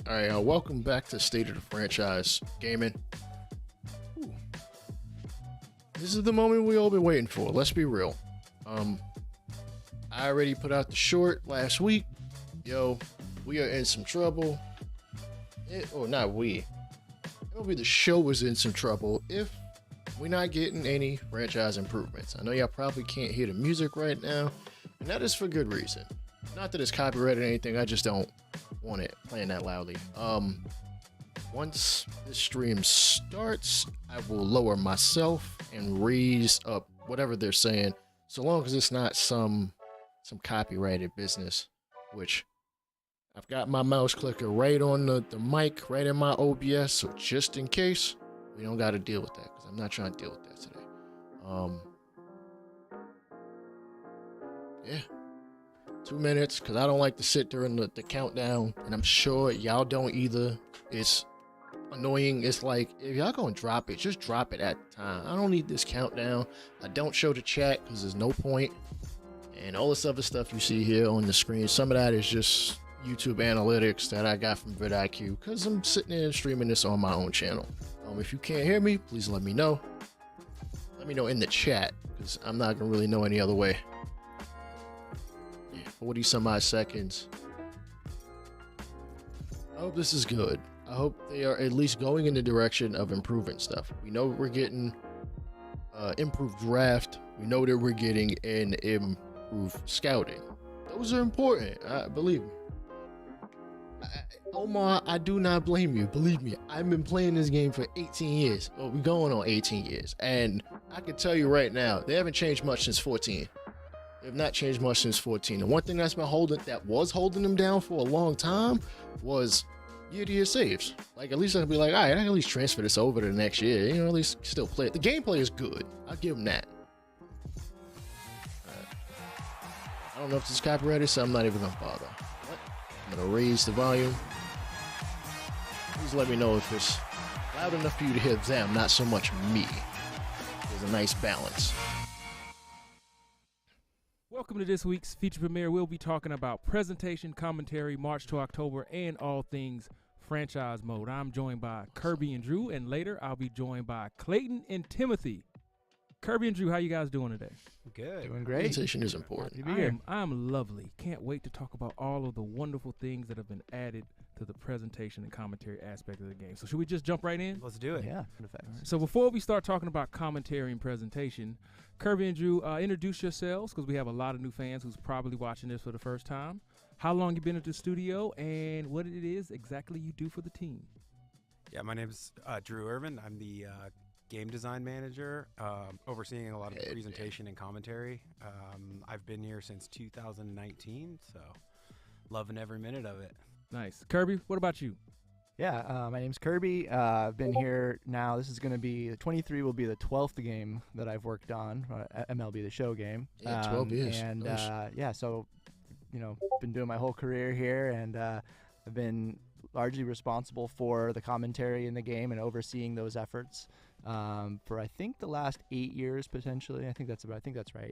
All right, welcome back to State of the Franchise Gaming. Ooh. This is the moment we all been waiting for. Let's be real. I already put out the short last week. Yo, we are in some trouble. Not we. MLB the Show was in some trouble if we're not getting any franchise improvements. I know y'all probably can't hear the music right now, and that is for good reason. Not that it's copyrighted or anything, I just don't want it playing that loudly. Once this stream starts, I will lower myself and raise up whatever they're saying, so long as it's not some copyrighted business, which I've got my mouse clicker right on the mic, right in my OBS, so just in case, we don't got to deal with that, because I'm not trying to deal with that today. Yeah. 2 minutes, because I don't like to sit during the countdown, and I'm sure y'all don't either. It's annoying. It's like, if y'all gonna drop it, just drop it at the time. I don't need this countdown. I don't show the chat because there's no point. And all this other stuff you see here on the screen, some of that is just YouTube analytics that I got from vidIQ, because I'm sitting there streaming this on my own channel. If you can't hear me, please let me know. Let me know in the chat, because I'm not gonna really know any other way. 40 some odd seconds. I hope this is good. I hope they are at least going in the direction of improving stuff. We know we're getting improved draft. We know that we're getting an improved scouting. Those are important. Believe me. Omar, I do not blame you. Believe me, I've been playing this game for 18 years. Well, we're going on 18 years. And I can tell you right now, they haven't changed much since 14. They have not changed much since 14. And one thing that was holding them down for a long time was year-to-year saves. Like, at least I could be like, all right, I can at least transfer this over to the next year. You know, at least still play it. The gameplay is good. I'll give them that. I don't know if this is copyrighted, so I'm not even gonna bother. I'm gonna raise the volume. Please let me know if it's loud enough for you to hear them, not so much me. There's a nice balance. Welcome to this week's feature premiere. We'll be talking about presentation, commentary, March to October, and all things franchise mode. I'm joined by Kirby and Drew, and later I'll be joined by Clayton and Timothy. Kirby and Drew, how you guys doing today? Good. Doing great. Presentation is important. I'm lovely. Can't wait to talk about all of the wonderful things that have been added to the presentation and commentary aspect of the game. So should we just jump right in? Let's do it. Yeah. Right. So before we start talking about commentary and presentation, Kirby and Drew, introduce yourselves, because we have a lot of new fans who's probably watching this for the first time. How long you been at the studio, and what it is exactly you do for the team? Yeah, my name's Drew Irvin. I'm the game design manager, overseeing a lot of presentation and commentary. I've been here since 2019, so loving every minute of it. Nice. Kirby, what about you? Yeah, my name's Kirby. I've been here now. This is going to be, 23 will be the 12th game that I've worked on, MLB the Show game. Yeah, 12 years. And nice. yeah, so, been doing my whole career here, and I've been largely responsible for the commentary in the game and overseeing those efforts for I think the last 8 years potentially. I think that's right.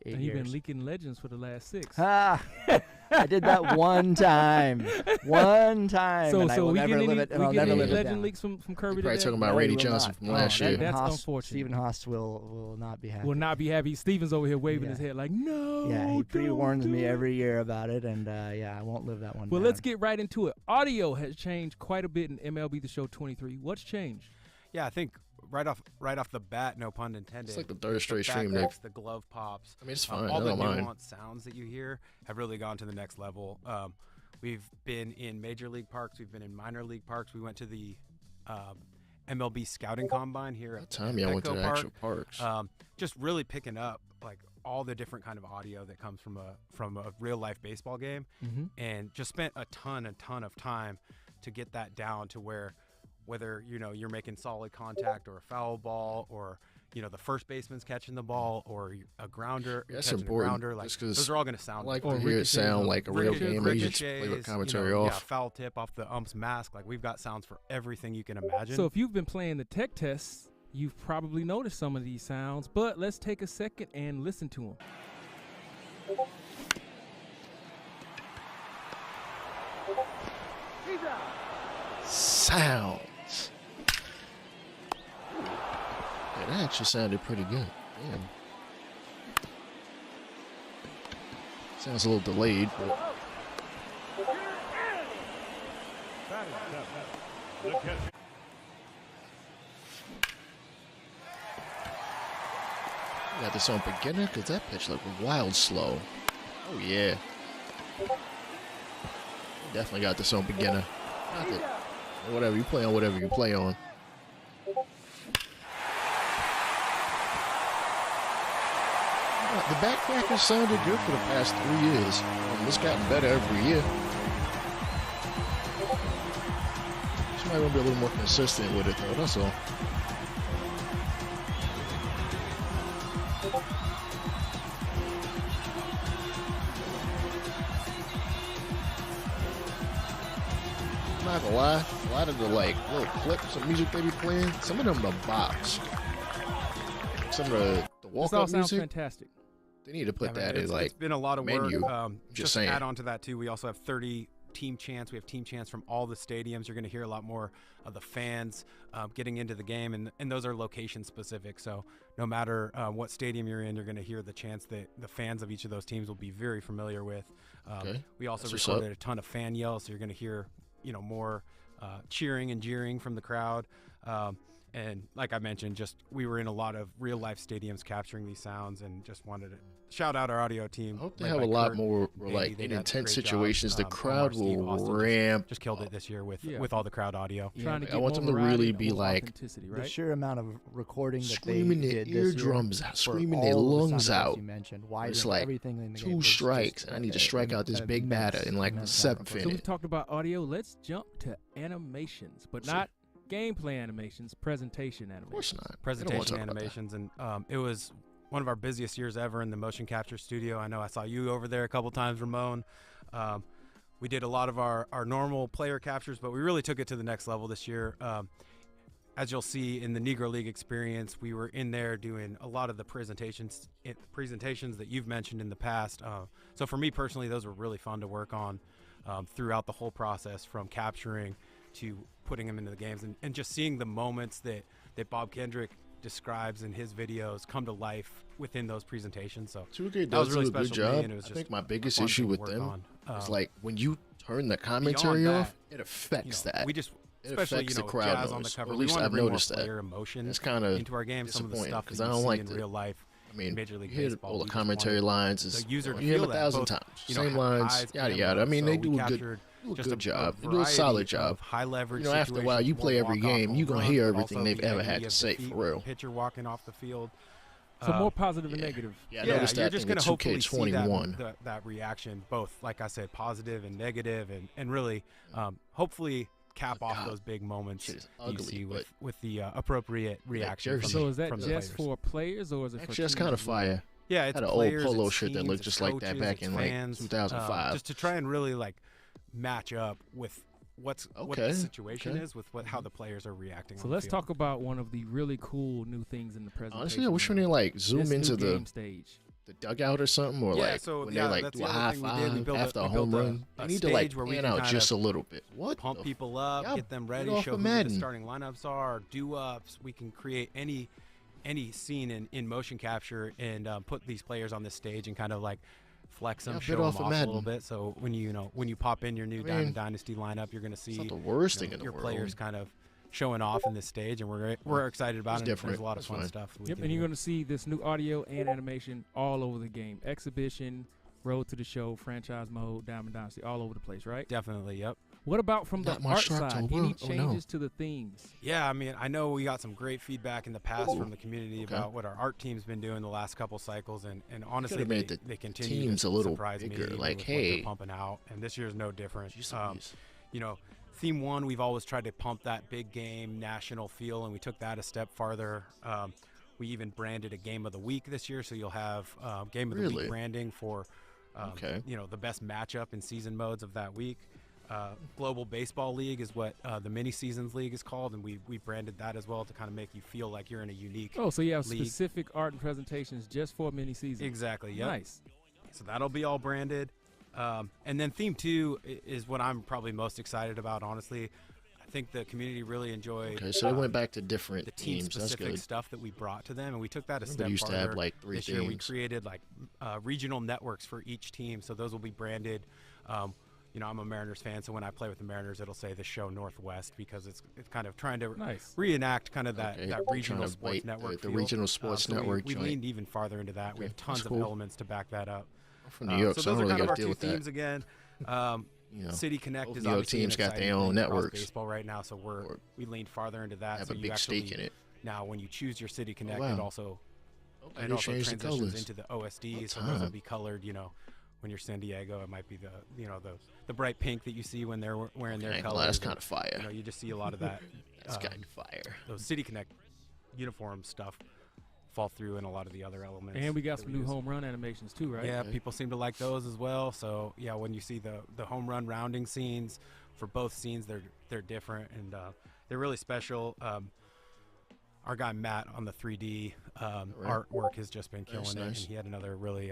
8 and years. You've been leaking legends for the last 6. I did that one time. One time. So and I will we never get live any, it, and we I'll get never any live it legend down. leaks from Kirby You're probably today? talking about No, Randy will Johnson not. from last year. That's Haas, unfortunate. Stephen Haas will not be happy. Will not be happy. Steven's over here waving Yeah. his head like, no. Yeah, he pre-warns don't me do it. every year about it, and yeah, I won't live that one Well, down. let's get right into it. Audio has changed quite a bit in MLB The Show 23. What's changed? Yeah, I think right off the bat, no pun intended. It's like the third straight the stream back that kicks, the glove pops. I mean, it's fine. All I the don't mind. nuanced sounds that you hear have really gone to the next level. We've been in major league parks. We've been in minor league parks. We went to the MLB scouting combine here at Time I went to Petco the Park. actual parks. Just really picking up like all the different kind of audio that comes from a real life baseball game, and just spent a ton of time to get that down to whether you're making solid contact or a foul ball, or the first baseman's catching the ball, or a grounder. That's catching important, a grounder. Like just 'cause those are all going to sound I like Or to hear it sound like a real game. Maybe just play the ricochets, commentary Yeah, off. foul tip off the ump's mask. Like, we've got sounds for everything you can imagine. So if you've been playing the tech tests, you've probably noticed some of these sounds, but let's take a second and listen to them. sounds. Yeah, that actually sounded pretty good. Damn. Sounds a little delayed, but. Got this on beginner because that pitch looked wild slow. Oh yeah. Definitely got this on beginner. Not that, whatever you play on, whatever you play on. The backcrackers sounded good for the past 3 years. It's gotten better every year. Just might want to be a little more consistent with it, though. That's all. I'm not gonna lie, a lot of the like little clips of music they be playing, some of them are bops. Some of the walk-up This all sounds music, fantastic. they need to put that in It's like been a lot of menu. work. Just saying. to add on to that too, we also have 30 team chants. We have team chants from all the stadiums. You're going to hear a lot more of the fans getting into the game, and those are location specific. So no matter what stadium you're in, you're going to hear the chants that the fans of each of those teams will be very familiar with. Okay. We also That's recorded a ton of fan yells, so you're going to hear more cheering and jeering from the crowd. And like I mentioned, we were in a lot of real life stadiums capturing these sounds, and just wanted to shout out our audio team. I hope they led have by a lot Kurt, more Andy. like They in did a intense great job. situations. The Omar, crowd Steve, will Austin ramp. just killed it this year with all the crowd audio. Trying to I get want more them to variety really and be more like authenticity, The right? sheer amount of recording that Screaming they their did this eardrums year out, for screaming their all of the lungs sound effects out. You mentioned, It's widening like everything in the game 2 was just strikes, and I need to strike out this big batter in like the immense 7th amount of So inning. we've talked about audio. Let's jump to animations, but not gameplay animations, presentation Of course animations. not. They don't wanna Presentation talk about that. animations, and it was one of our busiest years ever in the motion capture studio. I know I saw you over there a couple times, Ramon. We did a lot of our normal player captures, but we really took it to the next level this year. As you'll see in the Negro League experience, we were in there doing a lot of the presentations that you've mentioned in the past. So for me personally, those were really fun to work on throughout the whole process, from capturing to putting them into the games, and just seeing the moments that Bob Kendrick describes in his videos come to life within those presentations. So 2K that was does really do a good special to me, job. and it was I just think my biggest fun issue thing to with work them on. is like when you turn the commentary that, off, it affects that. We just, It especially affects the with crowd jazz on the noise, cover, or at we least want to I've bring more noticed that. player emotion It's kind of into our game. Some of the stuff that because you I don't see like in the. real life. I mean, Major League you hear Baseball, all the we just commentary wanted lines. the user to you hear feel them that, 1,000 both, times. you know, Same lines, highs yada and yada. I lows. mean, So they we do a captured good just job. They do a variety solid of job. high leverage After a while, you situations, play more every walk-off game, you're home gonna hear runs, but everything also they've the ever energy had to of say, the for real. Pitcher walking off the field. So more positive and negative. Yeah, I Yeah, noticed you're that just thing going in to hopefully see 2K21. that reaction, both, like I said, positive and negative, and really, hopefully cap off God, those big moments shit is you ugly, see but with the appropriate reaction. jersey. From So is that from the just players. for players, or is it for Actually, that's teams kind of as well? fire. Yeah, it's Had an old players, polo it's shirt that teams, looked it's just like that coaches, back it's in, like, fans, 2005. just to try and really like match up with what Okay, the situation okay. is with how the players are reacting. So on the let's field. talk about one of the really cool new things in the presentation. Honestly, I wish when they like zoom This into new the game stage. dugout or something, or Yeah, like so, when yeah, they like that's do the a other high thing we did. We five built after a we home built run. a They need to like stage where we pan can out kind just a of little bit. What? pump the people up, Y'all get them get ready, off show of who the Madden. starting lineups are, do ups. We can create any scene in motion capture and put these players on this stage and kind of like flex them, Yeah, show bit them off off of a little Madden. bit. So when you pop in your new I mean, Diamond Dynasty lineup, you're going to see It's not the worst you know, thing in the your world. players kind of showing off in this stage, and we're excited about It's it. different. There's a lot of That's fun fine. stuff. we Yep, can and you're do. going to see this new audio and animation all over the game. Exhibition, Road to the Show, Franchise Mode, Diamond Dynasty, all over the place, right? Definitely, yep. What about from the Not much art to side? October. Any Oh, no. changes to the themes? Yeah, I mean, I know we got some great feedback in the past Ooh, from the community okay. about what our art team's been doing the last couple cycles, and honestly, Could've made they the continue teams to a little surprise bigger, me even like, with what they're hey. pumping out, and this year's no different. Jeez, You know, theme 1, we've always tried to pump that big game national feel, and we took that a step farther. We even branded a game of the week this year, so you'll have game of the Really? week branding for Okay. you know, the best matchup in season modes of that week. Global Baseball League is what the mini seasons league is called, and we branded that as well to kind of make you feel like you're in a unique Oh, so you have league. specific art and presentations just for mini seasons. Exactly, yep. Nice. So that'll be all branded. And then theme 2 is what I'm probably most excited about, honestly. I think the community really enjoyed. Okay, so they went back to different the team teams. That's specific good. stuff that we brought to them, and we took that a Remember step they used farther. to have like 3 This year we teams. created like regional networks for each team, so those will be branded. You know, I'm a Mariners fan, so when I play with the Mariners, it'll say the show Northwest, because it's kind of trying to reenact kind of that regional sports network. The regional sports network. We leaned even farther into that. We have tons of elements to back that up. I'm from New York, so so I those don't are really kind of got our to deal two with themes that. again. You know, City Connect both is New York obviously teams an got their exciting own thing across networks. baseball right now, so we leaned farther into that. Have so a you big actually, stake in it. Now, when you choose your City Connect, wow. it also Okay, they changed the transitions colors. into the OSD, What so those will time? be colored. You know, when you're San Diego, it might be the bright pink that you see when they're wearing their colors. That's kind of fire. You know, you just see a lot of that. That's kind of fire. Those City Connect uniform stuff fall through in a lot of the other elements. And we got that some new use. home run animations too, right? Yeah, Okay. people seem to like those as well. So yeah, when you see the home run rounding scenes for both scenes, they're different, and they're really special. Our guy Matt on the 3D artwork has just been killing it, and he had another really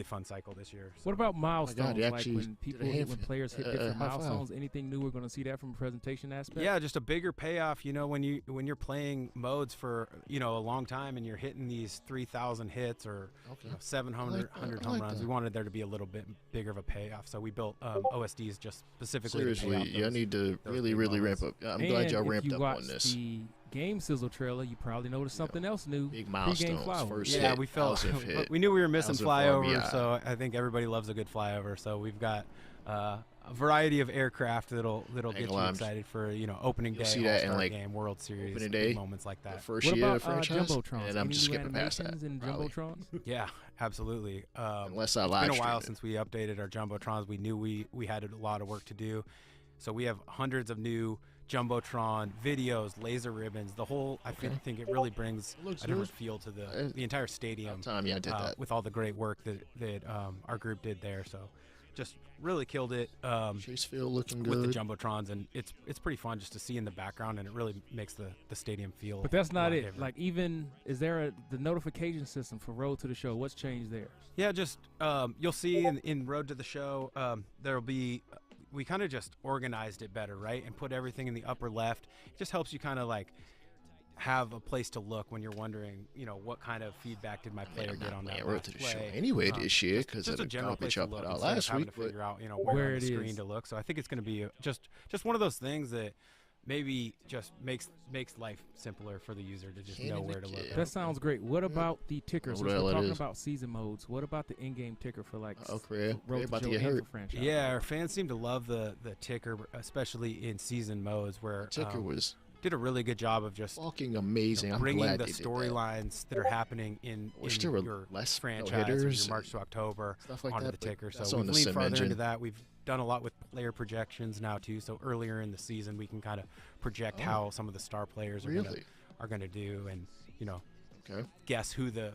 fun cycle this year. So. What about milestones? he Like actually when did a people, hand when flip. players hit different High five. milestones? Anything new? We're going to see that from a presentation aspect. Yeah, just a bigger payoff. You know, when you're playing modes for a long time and you're hitting these 3,000 hits or 700 home runs, we wanted there to be a little bit bigger of a payoff. So we built OSDs just specifically. to pay Seriously, off y'all need to those really, big really ramp moments. up. I'm glad y'all And if ramped you up watched on this. the game sizzle trailer, you probably noticed something else new. Big Pre-game milestones. flowers. First Yeah, hit, we felt 1,000th hit. we knew we were missing 1,000th flyovers, RBI. so I think everybody loves a good flyover. So we've got a variety of aircraft that'll get you excited for opening day, You'll see that in, All-Star like, game, World Series, opening big day, moments like The that. first What year about of franchise, jumbotrons? and I'm Any just new skipping past that. animations in probably. jumbotrons? Yeah, absolutely. Unless I It's live been a stream while it. since we updated our jumbotrons. We knew we had a lot of work to do, so we have hundreds of new jumbotron videos, laser ribbons. The whole I think it really brings Looks a different good. feel to the entire stadium. Time y'all did that. With all the great work that our group did there. So just really killed it Chase Field looking with the good. jumbotrons, and it's pretty fun just to see in the background, and it really makes the stadium feel. But that's a not lot it. different. Like, even is there the notification system for Road to the Show? What's changed there? Yeah, just you'll see in Road to the Show, there'll be. We kind of just organized it better, right, and put everything in the upper left. It just helps you kind of like have a place to look when you're wondering, what kind of feedback did my player get on that Road last to the play. show anyway this year because Just of a the general place garbage to I look put out instead of last having week. to But figure out, where where on it the screen is. to look. So I think it's going to be just one of those things that maybe just makes life simpler for the user to just know where to look. Yeah. That sounds great. What about the ticker? What Since the hell we're it talking is. about season modes, what about the in-game ticker for like Crab. Road They about to to Show get and hurt. for franchise? Yeah, our fans seem to love the ticker, especially in season modes where Ticker was did a really good job of just fucking amazing. I'm bringing glad the they did that. storylines that are happening in Wish there were your less franchise or no-hitters your March to October stuff like onto that, the but ticker. that's So on we've the leaned farther engine. into that. We've done a lot with player projections now too. So earlier in the season, we can kind of project how some of the star players are gonna do, and Okay. guess who the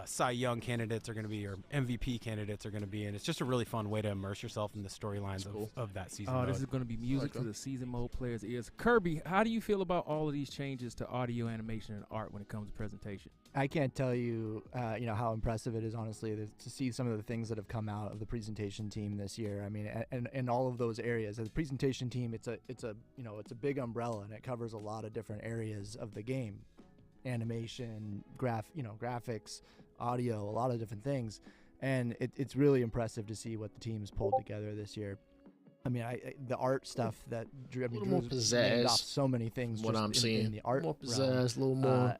Cy Young candidates are going to be or MVP candidates are going to be, and it's just a really fun way to immerse yourself in the storylines of that season. Oh, this is going to be music to the season mode players' ears. Kirby, how do you feel about all of these changes to audio, animation, and art when it comes to presentation? I can't tell you, how impressive it is, honestly, to see some of the things that have come out of the presentation team this year. I mean, and all of those areas. As a presentation team, it's a big umbrella, and it covers a lot of different areas of the game, animation, graphics, audio, a lot of different things, and it's really impressive to see what the team's pulled together this year. I mean, the art stuff that Drew's more named pizzazz, off so many things. What just I'm in seeing, the art more realm, pizzazz, a little more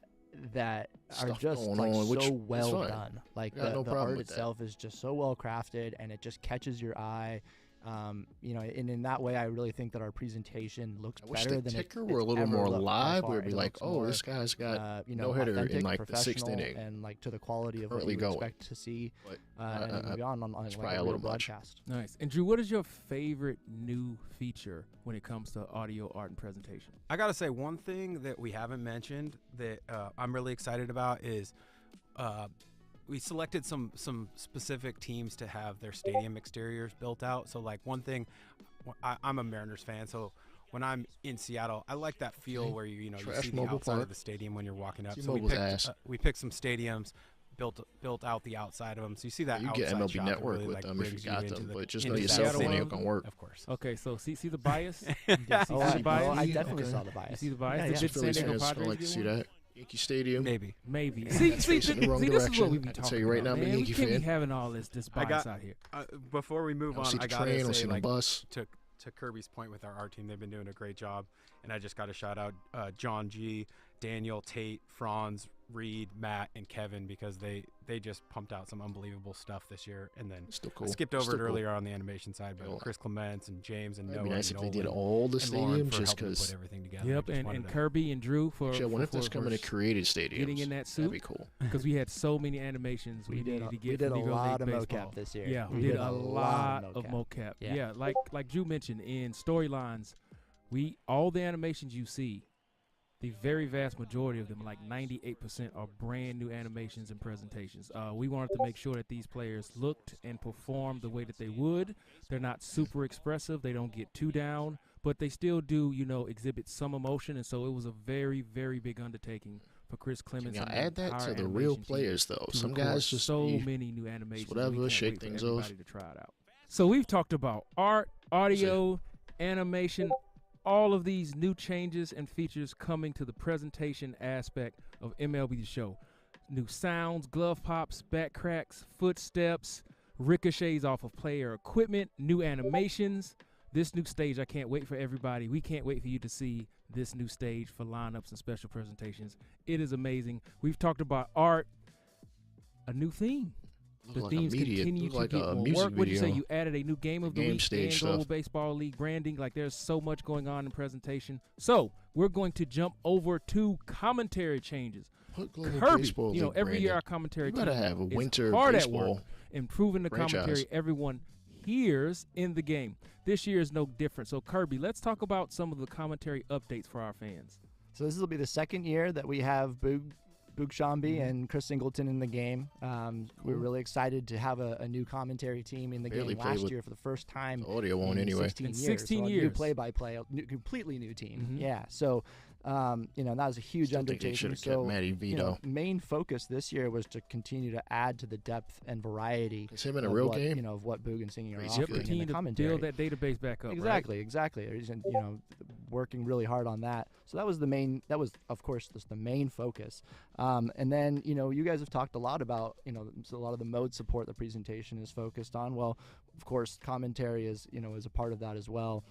that are stuff just going like on, which so is well fine. done. Like Got no the problem art with that. itself is just so well crafted, and it just catches your eye. And in that way, I really think that our presentation looks I wish better the than ticker it's were a little ever more looked by live. far. Where it'd be It like, looks oh, more, this guy's got no hitter in authentic, like the sixth professional, inning. and like to the quality of what Currently you going. expect to see But and beyond on it's like probably a a real little much. broadcast. Nice. And Drew, what is your favorite new feature when it comes to audio, art, and presentation? I got to say, one thing that we haven't mentioned that I'm really excited about is we selected some specific teams to have their stadium exteriors built out. So like one thing, I'm a Mariners fan, so when I'm in Seattle, I like that feel where you see the Mobile outside Park. of the stadium when you're walking up. See So Mobile's ass. we picked some stadiums built out the outside of them. So you see that You outside get MLB shot that Network really, with like, them if you brings got into them, the- but just into know your the cell Seattle phone one? ain't gonna work. Of course. Okay, so see the bias. Yeah, see oh, the I, bias. no, I Okay. definitely saw the bias. You see the bias. Yeah, Did yeah. San Phillies Diego fans gonna Padres like to get see one? that. Yankee Stadium. Maybe. Maybe. Yeah, See, that's see, facing the wrong see, this is what we direction. be I can talking tell you right about, now, I'm a man. We Yankee can't be fan. having all this I bias got- out here. Before we move Don't on, see the I gotta train, don't say, see the like, bus. to Kirby's point with our team, they've been doing a great job, and I just got to shout out John G, Daniel, Tate, Franz, Reed, Matt, and Kevin, because they just pumped out some unbelievable stuff this year. And then Still cool. I skipped Still over it cool. earlier on the animation side, but Cool. Chris Clements and James and It'd Noah be nice and if they did Nolan all the and Lauren stadiums for just helping because. put everything together. Yep, Just and wanted to- Kirby and Drew for Actually, I wonder if that's coming to created stadiums. getting in that That'd suit be cool. because we had so many animations we needed to get we did for a Negro lot of League Baseball. mocap this year. Yeah, we did a lot of mocap. mocap. Yeah. Yeah, like Drew mentioned in storylines, all the animations you see, the very vast majority of them, like 98%, are brand new animations and presentations. We wanted to make sure that these players looked and performed the way that they would. They're not super expressive. They don't get too down, but they still do, exhibit some emotion. And so it was a very, very big undertaking for Chris Clements. Can y'all and add that entire to the real animation team players though? to Some record guys just so be- many new animations. whatever, we can't shake wait for things everybody off. to try it out. So we've talked about art, audio, animation, all of these new changes and features coming to the presentation aspect of MLB The Show. New sounds, glove pops, back cracks, footsteps, ricochets off of player equipment, new animations. This new stage, I can't wait for everybody. We can't wait for you to see this new stage for lineups and special presentations. It is amazing. We've talked about art, a new theme. Look The like a themes media- continue look to like get a more music work. What'd you say? video. You added a new game of the Game week stage and stuff. Global Baseball League branding. Like there's so much going on in presentation. So we're going to jump over to commentary changes. Put Global Kirby, Baseball League every year branding. our commentary You gotta team have a is winter hard at baseball work, improving the franchise. commentary everyone hears in the game. This year is no different. So Kirby, let's talk about some of the commentary updates for our fans. So this will be the second year that we have Boog Shambi and Chris Singleton in the game. We're really excited to have a new commentary team in the Barely game played last with year for the first time. The audio won't in anyway. 16 In years. 16 so a new years. play-by-play, completely new team. Mhm. Yeah. So, that was a huge Still think they undertaking. should have So, kept Matty Vito. main focus this year was to continue to add to the depth and variety. Is him in a of real what, game? of what Boog and Singing are Crazy offering good. in Continue the to commentary. build that database back up. Exactly. He's, working really hard on that. So that was of course the main focus. And then you guys have talked a lot about so a lot of the mode support the presentation is focused on. Well, of course commentary is a part of that as well.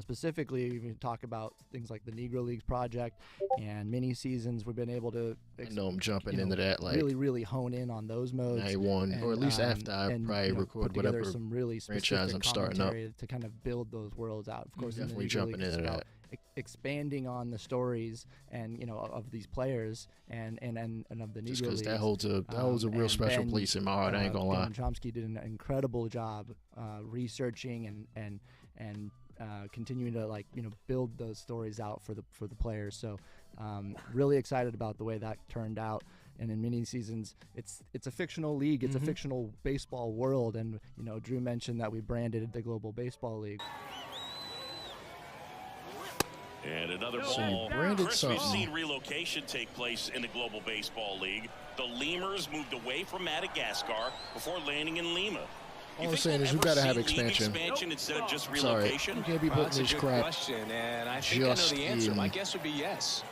Specifically, we talk about things like the Negro Leagues project and mini seasons. We've been able to I know I'm jumping into that like really hone in on those modes. 91, or at least after I and, probably put record together whatever some really franchise specific I'm starting up. commentary to kind of build those worlds out. Of course, in the Definitely Negro jumping Leagues, it's into about that. expanding on the stories and of these players and of the Just Negro because Leagues. that holds a real and special Ben, place in my heart. I ain't gonna lie. Ben Chomsky did an incredible job researching and continuing to build those stories out for the players. So really excited about the way that turned out. And in mini seasons, it's a fictional league. It's a fictional baseball world. And Drew mentioned that we branded the Global Baseball League. And another So you ball. branded Chris, we've something. seen relocation take place in the Global Baseball League. The Lemurs moved away from Madagascar before landing in Lima. All I'm saying is we gotta have expansion. Instead of just Sorry, relocation. you can't be Well, putting that's a this good crap. question, and I think I know just the answer. in- My guess would be yes.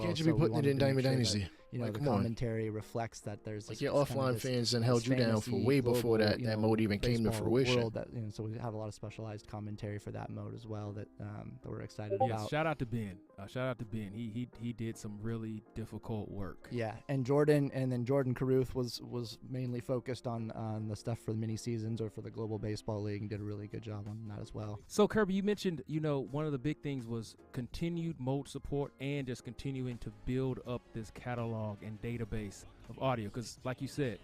Can't you be putting it in Diamond Dynasty? Like, The come on. commentary reflects that there's Like this- your this kind of offline this- fans then this held you down for fantasy way before global, that mode even came to baseball fruition. world that, so we have a lot of specialized commentary for that mode as well that we're excited Yes, about. shout out to Ben. He did some really difficult work. Yeah, and Jordan Caruth was mainly focused on the stuff for the mini seasons or for the Global Baseball League and did a really good job on that as well. So Kirby, you mentioned, one of the big things was continued mode support and just continuing to build up this catalog and database of audio. Because like you said,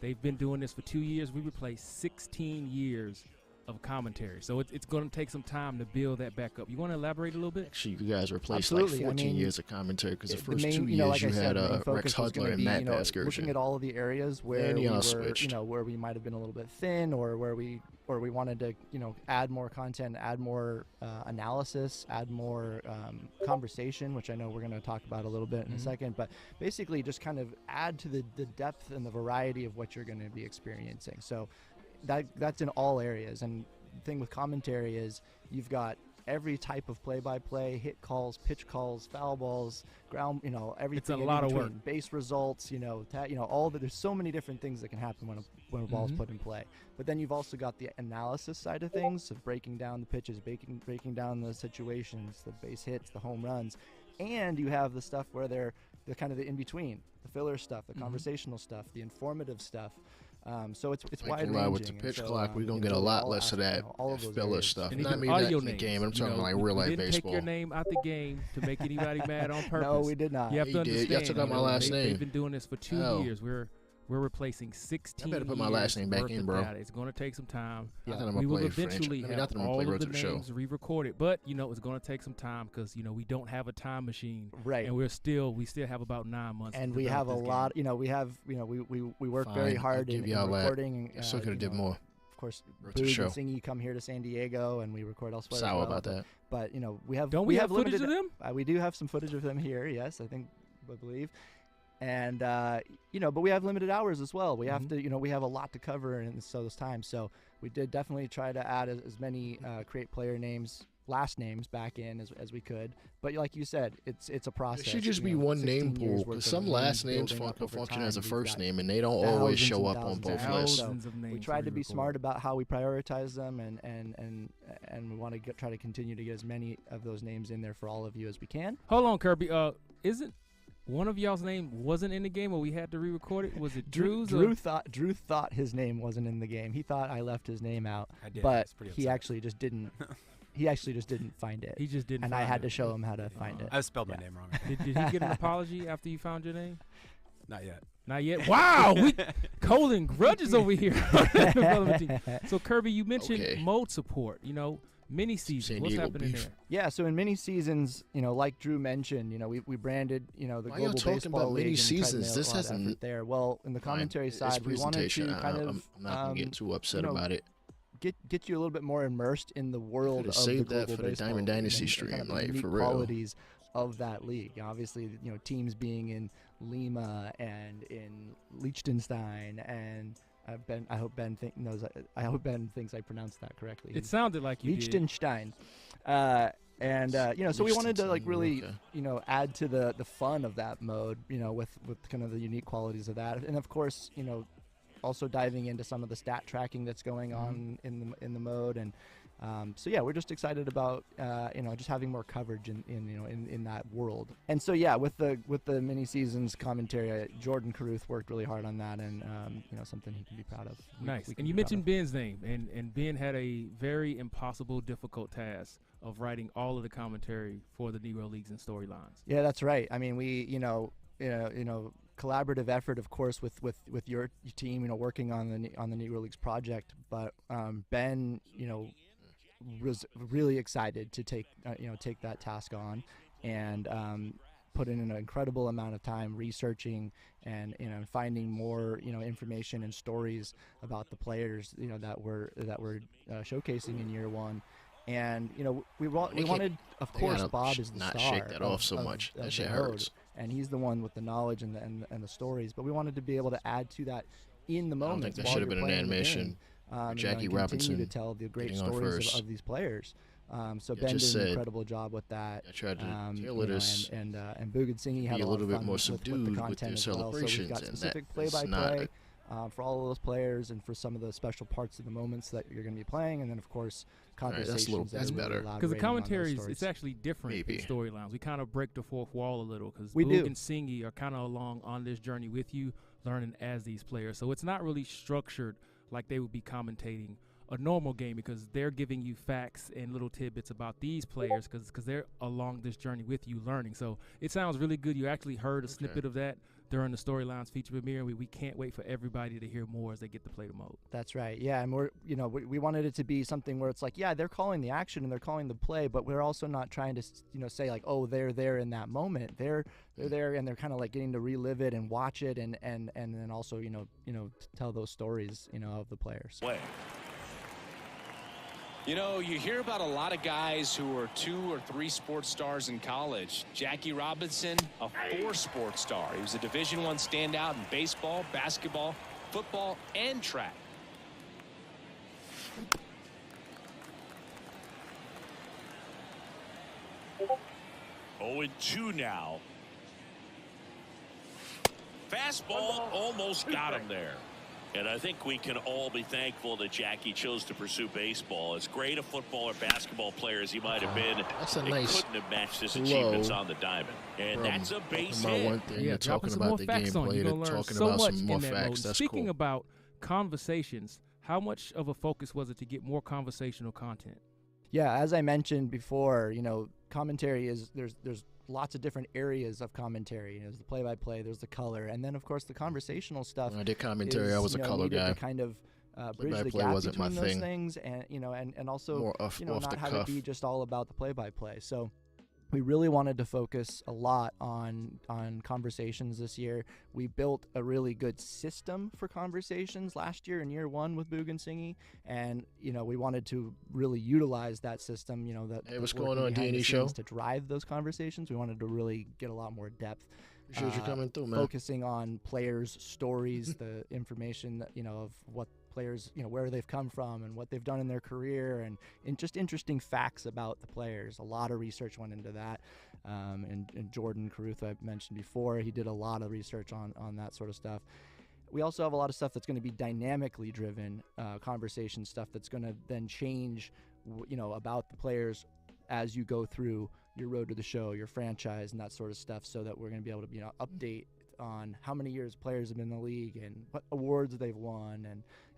they've been doing this for 2 years. We replaced 16 years of commentary. So it's going to take some time to build that back up. You want to elaborate a little bit? Actually, you guys replaced Absolutely. like 14 I mean, years of commentary because the the first main, 2 you know, years like I you said, had the main Rex focus was Hudler gonna and be, Matt you know, Vasgersian. looking at all of the areas where Then we y'all were, switched. you know, where we might have been a little bit thin, or where we wanted to, you know, add more content, add more analysis, add more conversation, which I know we're going to talk about a little bit in a second. But basically, just kind of add to the depth and the variety of what you're going to be experiencing. So that's in all areas. And the thing with commentary is you've got every type of play-by-play, hit calls, pitch calls, foul balls, ground, you know, everything. It's a lot of work. Base results, you know, all the, there's so many different things that can happen when a ball's put in play. But then you've also got the analysis side of things, of breaking down the pitches, breaking down the situations, the base hits, the home runs, and you have the stuff where they're the kind of the in-between, the filler stuff, the conversational stuff, the informative stuff. So it's wide ranging. With the pitch clock, we're gonna get a lot less of that filler stuff. And Not even me audio that in the names, game. I'm you talking know, like real life we didn't baseball. take your name out the game to make anybody mad on purpose. No, we did not. You have to You did. understand. Y'all took out you my know, last name. They've been doing this for 2 Hell. years. We're replacing 16 I better put my last name back worth in, of bro. data. It's going to take some time. Not that I'm We gonna will play eventually French. have I'm gonna all play of Road the to the Show. names re-recorded, but you know it's going to take some time because you know we don't have a time machine, Right. and we still have about 9 months. And to we have a develop this lot, game. we work Fine, very I'll hard give in y'all that. recording. I still could have you did know, more. Of course, Road to the Boog Show. and Singy come here to San Diego, and we record elsewhere. as Sour well. about that. But you know, we have Don't we have limited, footage of them? We do have some footage of them here. Yes, I believe. And you know, but we have limited hours as well. We have to, you know, we have a lot to cover in those times. So we did definitely try to add as many create player names, last names back in as we could. But like you said, it's a process. It should just you be know, one 16 name years pool. worth Because of some last names building up over function as a time. first We've name, and they don't always thousands show and up on thousands both of lists. Thousands of names we tried to be re-recorded. smart about how we prioritize them, and we want to try to continue to get as many of those names in there for all of you as we can. Hold on, Kirby. Isn't one of y'all's name wasn't in the game, or we had to re-record it? Was it Drew's? Drew thought his name wasn't in the game. He thought I left his name out, I did. I but was pretty he upset. actually just didn't. He actually just didn't find it, He just didn't. and I find had it. to show him how to find it. I spelled my Yeah. name wrong. Did he get an apology after you found your name? Not yet. Not yet. Wow, we holding grudges over here. on the development team. So Kirby, you mentioned Okay. mode support. You know, mini season. San What's Diego happening beef. there? Yeah, so in mini seasons, you know, like Drew mentioned, you know, we branded, you know, the Why y'all global talking baseball about league. mini and tried to seasons? nail This a lot of hasn't- effort there. Well, in the commentary It's side, we wanted presentation. to kind I'm of not gonna get too upset you know, about it. get you a little bit more immersed in the world Could've of saved the that global for the baseball Diamond league Dynasty and stream, kind of the like, unique for real. qualities of that league. Obviously, you know, teams being in Lima and in Liechtenstein, and I hope Ben thinks I pronounced that correctly. It sounded like you did. Liechtenstein. And you know, so we wanted to like really, Okay. you know, add to the fun of that mode, you know, with kind of the unique qualities of that, and of course, you know, also diving into some of the stat tracking that's going on in the mode, and so yeah, we're just excited about you know, just having more coverage in that world. And so yeah, with the mini seasons commentary, Jordan Caruth worked really hard on that, and you know, something he can be proud of. Nice. We can And you be proud mentioned of. Ben's name, and Ben had a very impossible, difficult task of writing all of the commentary for the Negro Leagues and storylines. Yeah, that's right. I mean, we, you know, collaborative effort, of course, with your team, you know, working on the Negro Leagues project. But Ben, you know, was really excited to take that task on, and put in an incredible amount of time researching and, you know, finding more, you know, information and stories about the players, you know, that we're showcasing in year one. And you know, we wanted, of they course, gotta Bob is the not star. shake that off so of much. That the shit mode, hurts. and he's the one with the knowledge and the stories. But we wanted to be able to add to that in the I don't moment. think that while should have you're been an playing the animation. game, you know, Jackie and Robinson continue to tell the great getting on stories first. of these players. So Yeah, Ben just did an said, incredible job with that. I tried to You tailor know, this and Boog and Singy had be a lot little of bit fun more with subdued the with content their as well. So we've celebrations, got and specific that is not play-by-play for all of those players, and for some of the special parts of the moments that you're going to be playing, and then of course right, that's a conversations. little- that that's are really better. Because the elaborating on those commentary is stories. it's actually different Maybe. in storylines. We kind of break the fourth wall a little because We Boog do. and Singy are kind of along on this journey with you, learning as these players. So it's not really structured like they would be commentating a normal game, because they're giving you facts and little tidbits about these players because they're along this journey with you learning. So it sounds really good. You actually heard a snippet of that during the Storylines feature premiere. We can't wait for everybody to hear more as they get to play the mode. That's right. Yeah, and we wanted it to be something where it's like, yeah, they're calling the action and they're calling the play, but we're also not trying to say like, oh, they're there in that moment. They're there and they're kind of like getting to relive it and watch it and then also tell those stories of the players. Play. You hear about a lot of guys who are 2 or 3 sports stars in college. Jackie Robinson, a 4 sports star. He was a Division I standout in baseball, basketball, football, and track. 0-2 now. Fastball almost got him there. And I think we can all be thankful that Jackie chose to pursue baseball. As great a football or basketball player as he might have been, that's a he nice couldn't have matched his achievements on the diamond. And that's a base hit. One thing, Yeah, talking some about more the facts on you. gameplay, You're gonna learn talking so about much some more in that mode. facts. That's Speaking cool. about conversations, how much of a focus was it to get more conversational content? Yeah, as I mentioned before, commentary is there's lots of different areas of commentary. There's the play-by-play, there's the color, and then of course the conversational stuff. When I did commentary, I was a color needed guy. to kind of bridge the Play-by-play gap wasn't between my those thing. things, and also More off not the have cuff. it be just all about the play-by-play. So we really wanted to focus a lot on conversations this year. We built a really good system for conversations last year in year 1 with Boog and Singy, and we wanted to really utilize that system. Hey, what's working going on, behind the D&E show? scenes to drive those conversations. We wanted to really get a lot more depth. Appreciate you coming through, man. Focusing on players' stories, the information that, of what players, where they've come from and what they've done in their career, and just interesting facts about the players. A lot of research went into that. And Jordan Caruth, I mentioned before, he did a lot of research on that sort of stuff. We also have a lot of stuff that's going to be dynamically driven, conversation stuff that's going to then change, about the players as you go through your road to the show, your franchise, and that sort of stuff, so that we're going to be able to, update on how many years players have been in the league and what awards they've won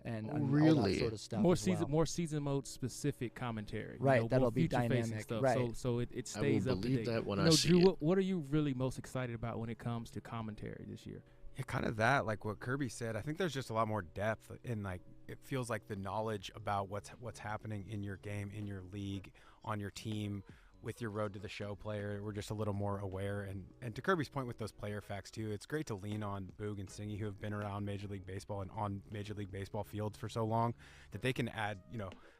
and all that sort of stuff. More season mode specific commentary. Right, that'll more be future-facing dynamic. stuff, Right. So it stays up to date. That when I see Drew, it. what are you really most excited about when it comes to commentary this year? Yeah, kind of that, like what Kirby said. I think there's just a lot more depth, and like it feels like the knowledge about what's happening in your game, in your league, on your team, with your road to the show player, we're just a little more aware. And to Kirby's point with those player facts too, it's great to lean on Boog and Singy, who have been around Major League Baseball and on Major League Baseball fields for so long, that they can add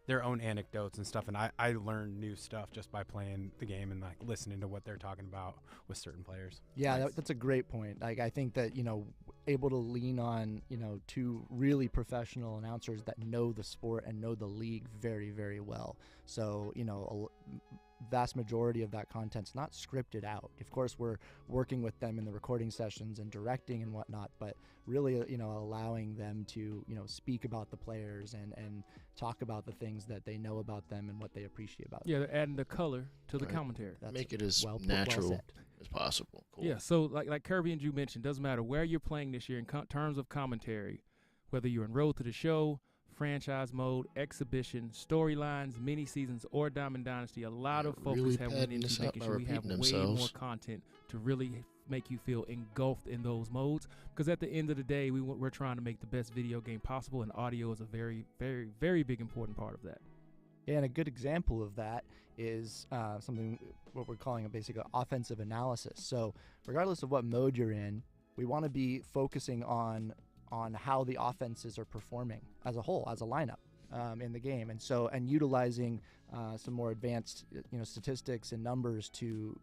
their own anecdotes and stuff. And I learn new stuff just by playing the game and like listening to what they're talking about with certain players. Yeah, that's a great point. Like, I think that able to lean on 2 really professional announcers that know the sport and know the league very, very well. So vast majority of that content's not scripted out. Of course, we're working with them in the recording sessions and directing and whatnot, but really, allowing them to, speak about the players and talk about the things that they know about them and what they appreciate about them. Yeah, they're adding the color to the commentary. That's Make it as well natural said. as possible. Cool. Yeah, so like Kirby and Drew mentioned, doesn't matter where you're playing this year in terms of commentary, whether you're in Road to the Show, franchise mode, exhibition, storylines, mini seasons, or Diamond Dynasty, a lot of focus really have went into padding this making up sure by we have repeating way themselves. more content to really make you feel engulfed in those modes. Because at the end of the day, we're trying to make the best video game possible, and audio is a very, very, very big important part of that. Yeah, and a good example of that is something what we're calling a basic offensive analysis. So regardless of what mode you're in, we want to be focusing on how the offenses are performing as a whole, as a lineup in the game, and utilizing some more advanced statistics and numbers to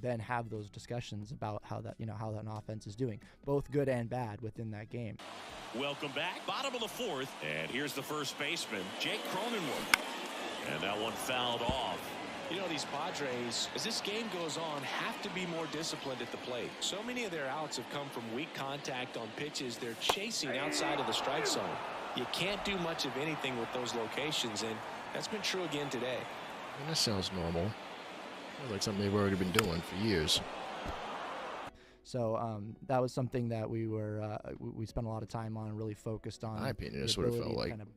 then have those discussions about how that an offense is doing, both good and bad within that game. Welcome back. Bottom of the 4th. And here's the first baseman, Jake Cronenworth. And that one fouled off. These Padres, as this game goes on, have to be more disciplined at the plate. So many of their outs have come from weak contact on pitches they're chasing outside of the strike zone. You can't do much of anything with those locations, and that's been true again today. That sounds normal. Sounds like something they've already been doing for years. So that was something that we spent a lot of time on and really focused on. In my opinion, that's what it felt like. Kind of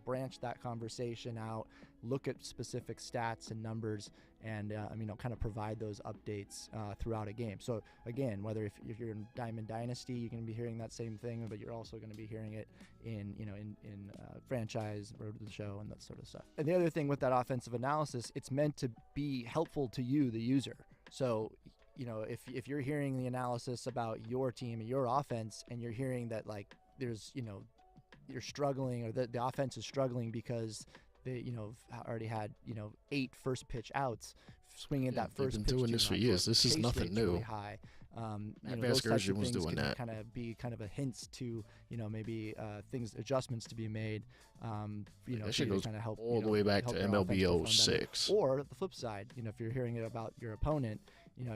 branch that conversation out, look at specific stats and numbers, and kind of provide those updates throughout a game. So again, whether if you're in Diamond Dynasty, you're going to be hearing that same thing, but you're also going to be hearing it in franchise, Road to the Show, and that sort of stuff. And the other thing with that offensive analysis, it's meant to be helpful to you, the user. So if you're hearing the analysis about your team and your offense, and you're hearing that like there's you're struggling, or the offense is struggling because they already had 8 first pitch outs, swinging that first pitch. They've been doing this for years. This is nothing new. Really high. Those types of things doing that. Kind of be kind of a hints to maybe adjustments to be made. That shit goes kind of help all the way back to MLB 06. Or the flip side, if you're hearing it about your opponent,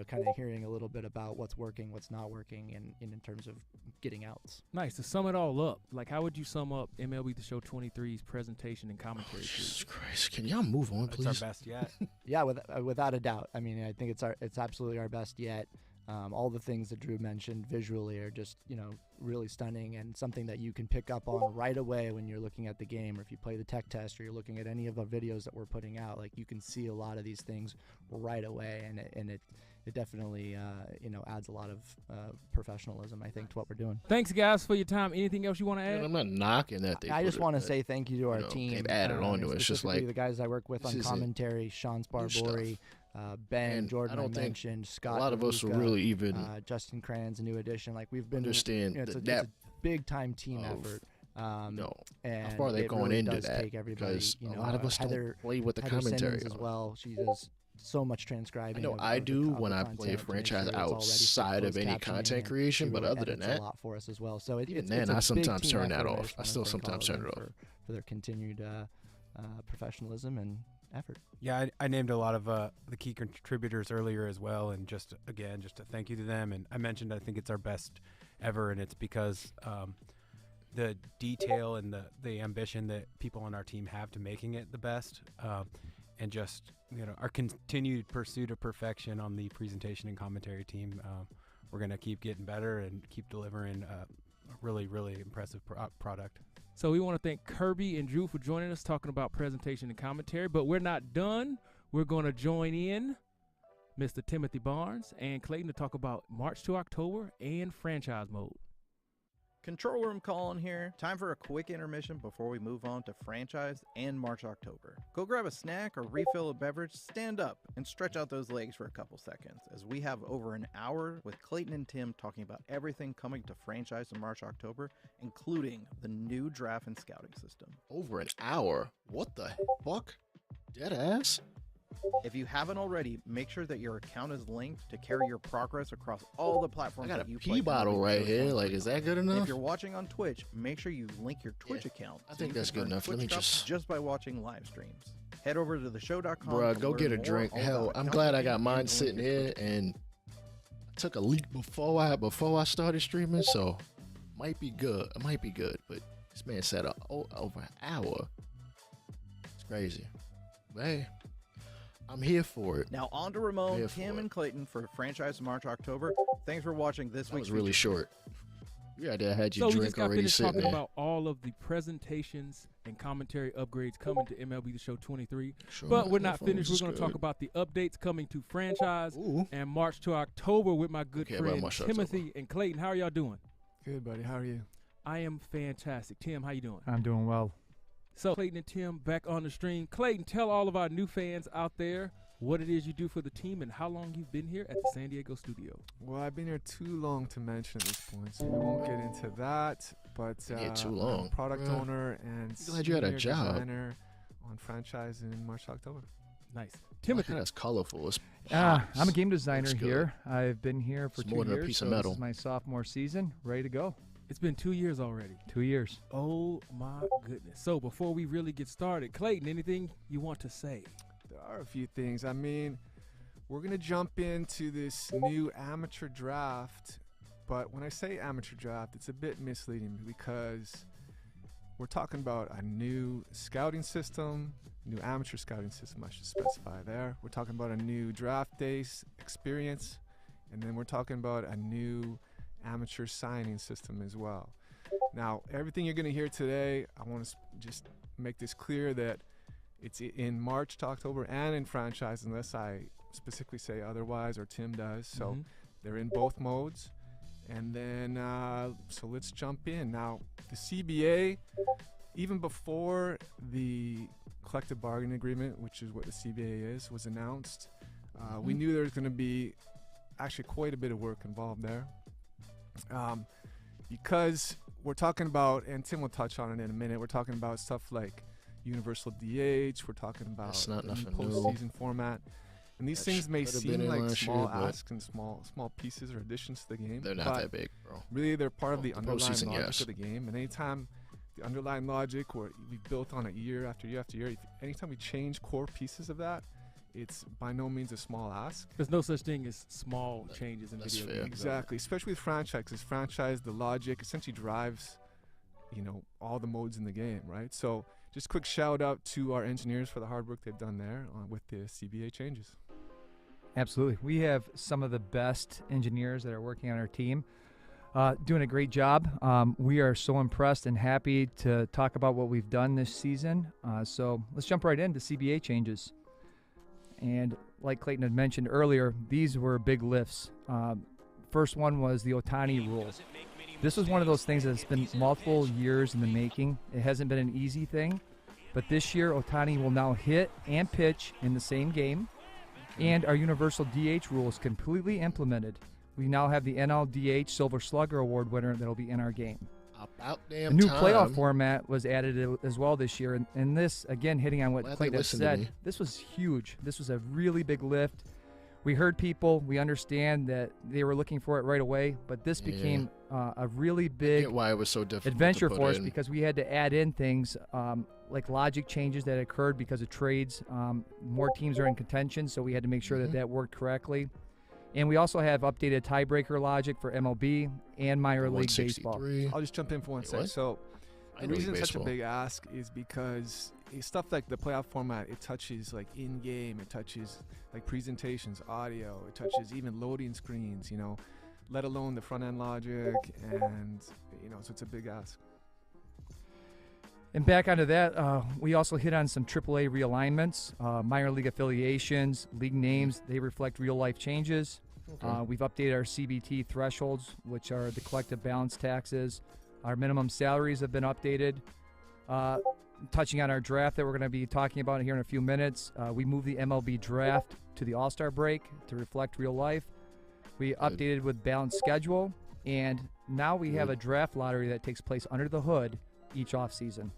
kind of hearing a little bit about what's working, what's not working, and in terms of getting outs. Nice. To sum it all up, like how would you sum up MLB the Show 23's presentation and commentary? Jesus Christ! Can y'all move on, please? It's our best yet. Yeah, without a doubt. I mean, I think it's absolutely our best yet. All the things that Drew mentioned visually are just, really stunning, and something that you can pick up on right away when you're looking at the game, or if you play the tech test, or you're looking at any of the videos that we're putting out. Like, you can see a lot of these things right away, and it definitely adds a lot of professionalism, I think, to what we're doing. Thanks, guys, for your time. Anything else you want to add? I'm not knocking that. I just want to say thank you to our team. They've added on to it. It's just like the guys I work with on commentary, Sean Sparbori, Ben, and Jordan, I don't think mentioned, Scott. A lot of us will really even Justin Cran's a new addition. Like, we've been understand it's a big time team effort. And how far they're going really into does that, take everybody, because a lot of us Heather, don't play with the Heather commentary Simmons as well. She does so much transcribing. I know I do when I play a franchise outside of any content creation, but other than that, a lot for us as well. So even then, I sometimes turn that off. I still sometimes turn it off for their continued professionalism and effort. Yeah, I named a lot of the key contributors earlier as well, and just a thank you to them. And I mentioned I think it's our best ever, and it's because the detail and the ambition that people on our team have to making it the best, and just our continued pursuit of perfection on the presentation and commentary team. We're gonna keep getting better and keep delivering a really, really impressive product. So we want to thank Kirby and Drew for joining us, talking about presentation and commentary. But we're not done. We're going to join in Mr. Timothy Barnes and Clayton to talk about March to October and franchise mode. Control Room Colin here. Time for a quick intermission before we move on to franchise and March October. Go grab a snack or refill a beverage, stand up, and stretch out those legs for a couple seconds, as we have over an hour with Clayton and Tim talking about everything coming to franchise in March October, including the new draft and scouting system. Over an hour? What the fuck? Dead ass? If you haven't already, make sure that your account is linked to carry your progress across all the platforms. I got that you a pee bottle right here. Like, is that good enough? If you're watching on Twitch, make sure you link your Twitch account. I think that's good enough. Let me just by watching live streams. Head over to theshow.com. Bruh, go get a drink. Hell, I'm glad I got mine sitting here, and I took a leak before I started streaming, so might be good. It might be good, but this man said over an hour. It's crazy. But hey, I'm here for it. Now on to Ramon, Tim, and Clayton for franchise March October. Thanks for watching this week's. That was really short. Yeah, I had your drink already. So we just got finished talking about all of the presentations and commentary upgrades coming to MLB the Show 23. Sure, but we're not finished. We're going to talk about the updates coming to franchise and March to October with my good friends Timothy and Clayton. How are y'all doing? Good, buddy. How are you? I am fantastic. Tim, how you doing? I'm doing well. So Clayton and Tim back on the stream. Clayton, tell all of our new fans out there what it is you do for the team and how long you've been here at the San Diego studio. Well, I've been here too long to mention at this point, so we won't get into that. But too long. I'm product owner and glad you had a job. Designer on franchise in March, October. Nice. Timothy. That's colorful. I'm a game designer here. I've been here for 2 years. Than a piece of metal. This is my sophomore season. Ready to go. It's been 2 years already. 2 years. Oh, my goodness. So before we really get started, Clayton, anything you want to say? There are a few things. I mean, we're going to jump into this new amateur draft. But when I say amateur draft, it's a bit misleading because we're talking about a new scouting system, new amateur scouting system, I should specify there. We're talking about a new draft day experience. And then we're talking about a new amateur signing system as well. Now, everything you're going to hear today, I want to just make this clear that it's in March to October and in franchise, unless I specifically say otherwise or Tim does. So they're in both modes. And then, so let's jump in. Now, the CBA, even before the collective bargaining agreement, which is what the CBA is, was announced, we knew there was going to be actually quite a bit of work involved there. Because we're talking about, and Tim will touch on it in a minute, we're talking about stuff like universal DH, we're talking about the postseason format. And these things may seem like small asks and small pieces or additions to the game. They're not that big, bro. Really, they're part of the underlying logic of the game. And anytime the underlying logic, where we built on it year after year after year, anytime we change core pieces of that, it's by no means a small ask. There's no such thing as small changes in video games. Exactly, especially with franchise, because franchise, the logic essentially drives, all the modes in the game, right? So just quick shout out to our engineers for the hard work they've done there with the CBA changes. Absolutely. We have some of the best engineers that are working on our team, doing a great job. We are so impressed and happy to talk about what we've done this season. So let's jump right into CBA changes. And like Clayton had mentioned earlier, these were big lifts. First one was the Ohtani rule. This was one of those things that's been multiple years in the making. It hasn't been an easy thing, but this year Ohtani will now hit and pitch in the same game. And our universal DH rule is completely implemented. We now have the NL DH Silver Slugger Award winner that will be in our game. About damn A new time. playoff format was added as well this year. And this, again, hitting on what Clayton said, this was huge. This was a really big lift. We heard people. We understand that they were looking for it right away. But this became a really big why it was so difficult adventure for us because we had to add in things like logic changes that occurred because of trades. More teams are in contention, so we had to make sure that that worked correctly. And we also have updated tiebreaker logic for MLB and minor league baseball. I'll just jump in for one second. So the reason it's such a big ask is because stuff like the playoff format, it touches like in-game, it touches like presentations, audio, it touches even loading screens, let alone the front-end logic, and, so it's a big ask. And back onto that, we also hit on some AAA realignments, minor league affiliations, league names. They reflect real-life changes. Okay. We've updated our CBT thresholds, which are the collective balance taxes. Our minimum salaries have been updated. Touching on our draft that we're going to be talking about here in a few minutes, we moved the MLB draft to the All-Star break to reflect real life. We updated with balanced schedule, and now we have a draft lottery that takes place under the hood each offseason.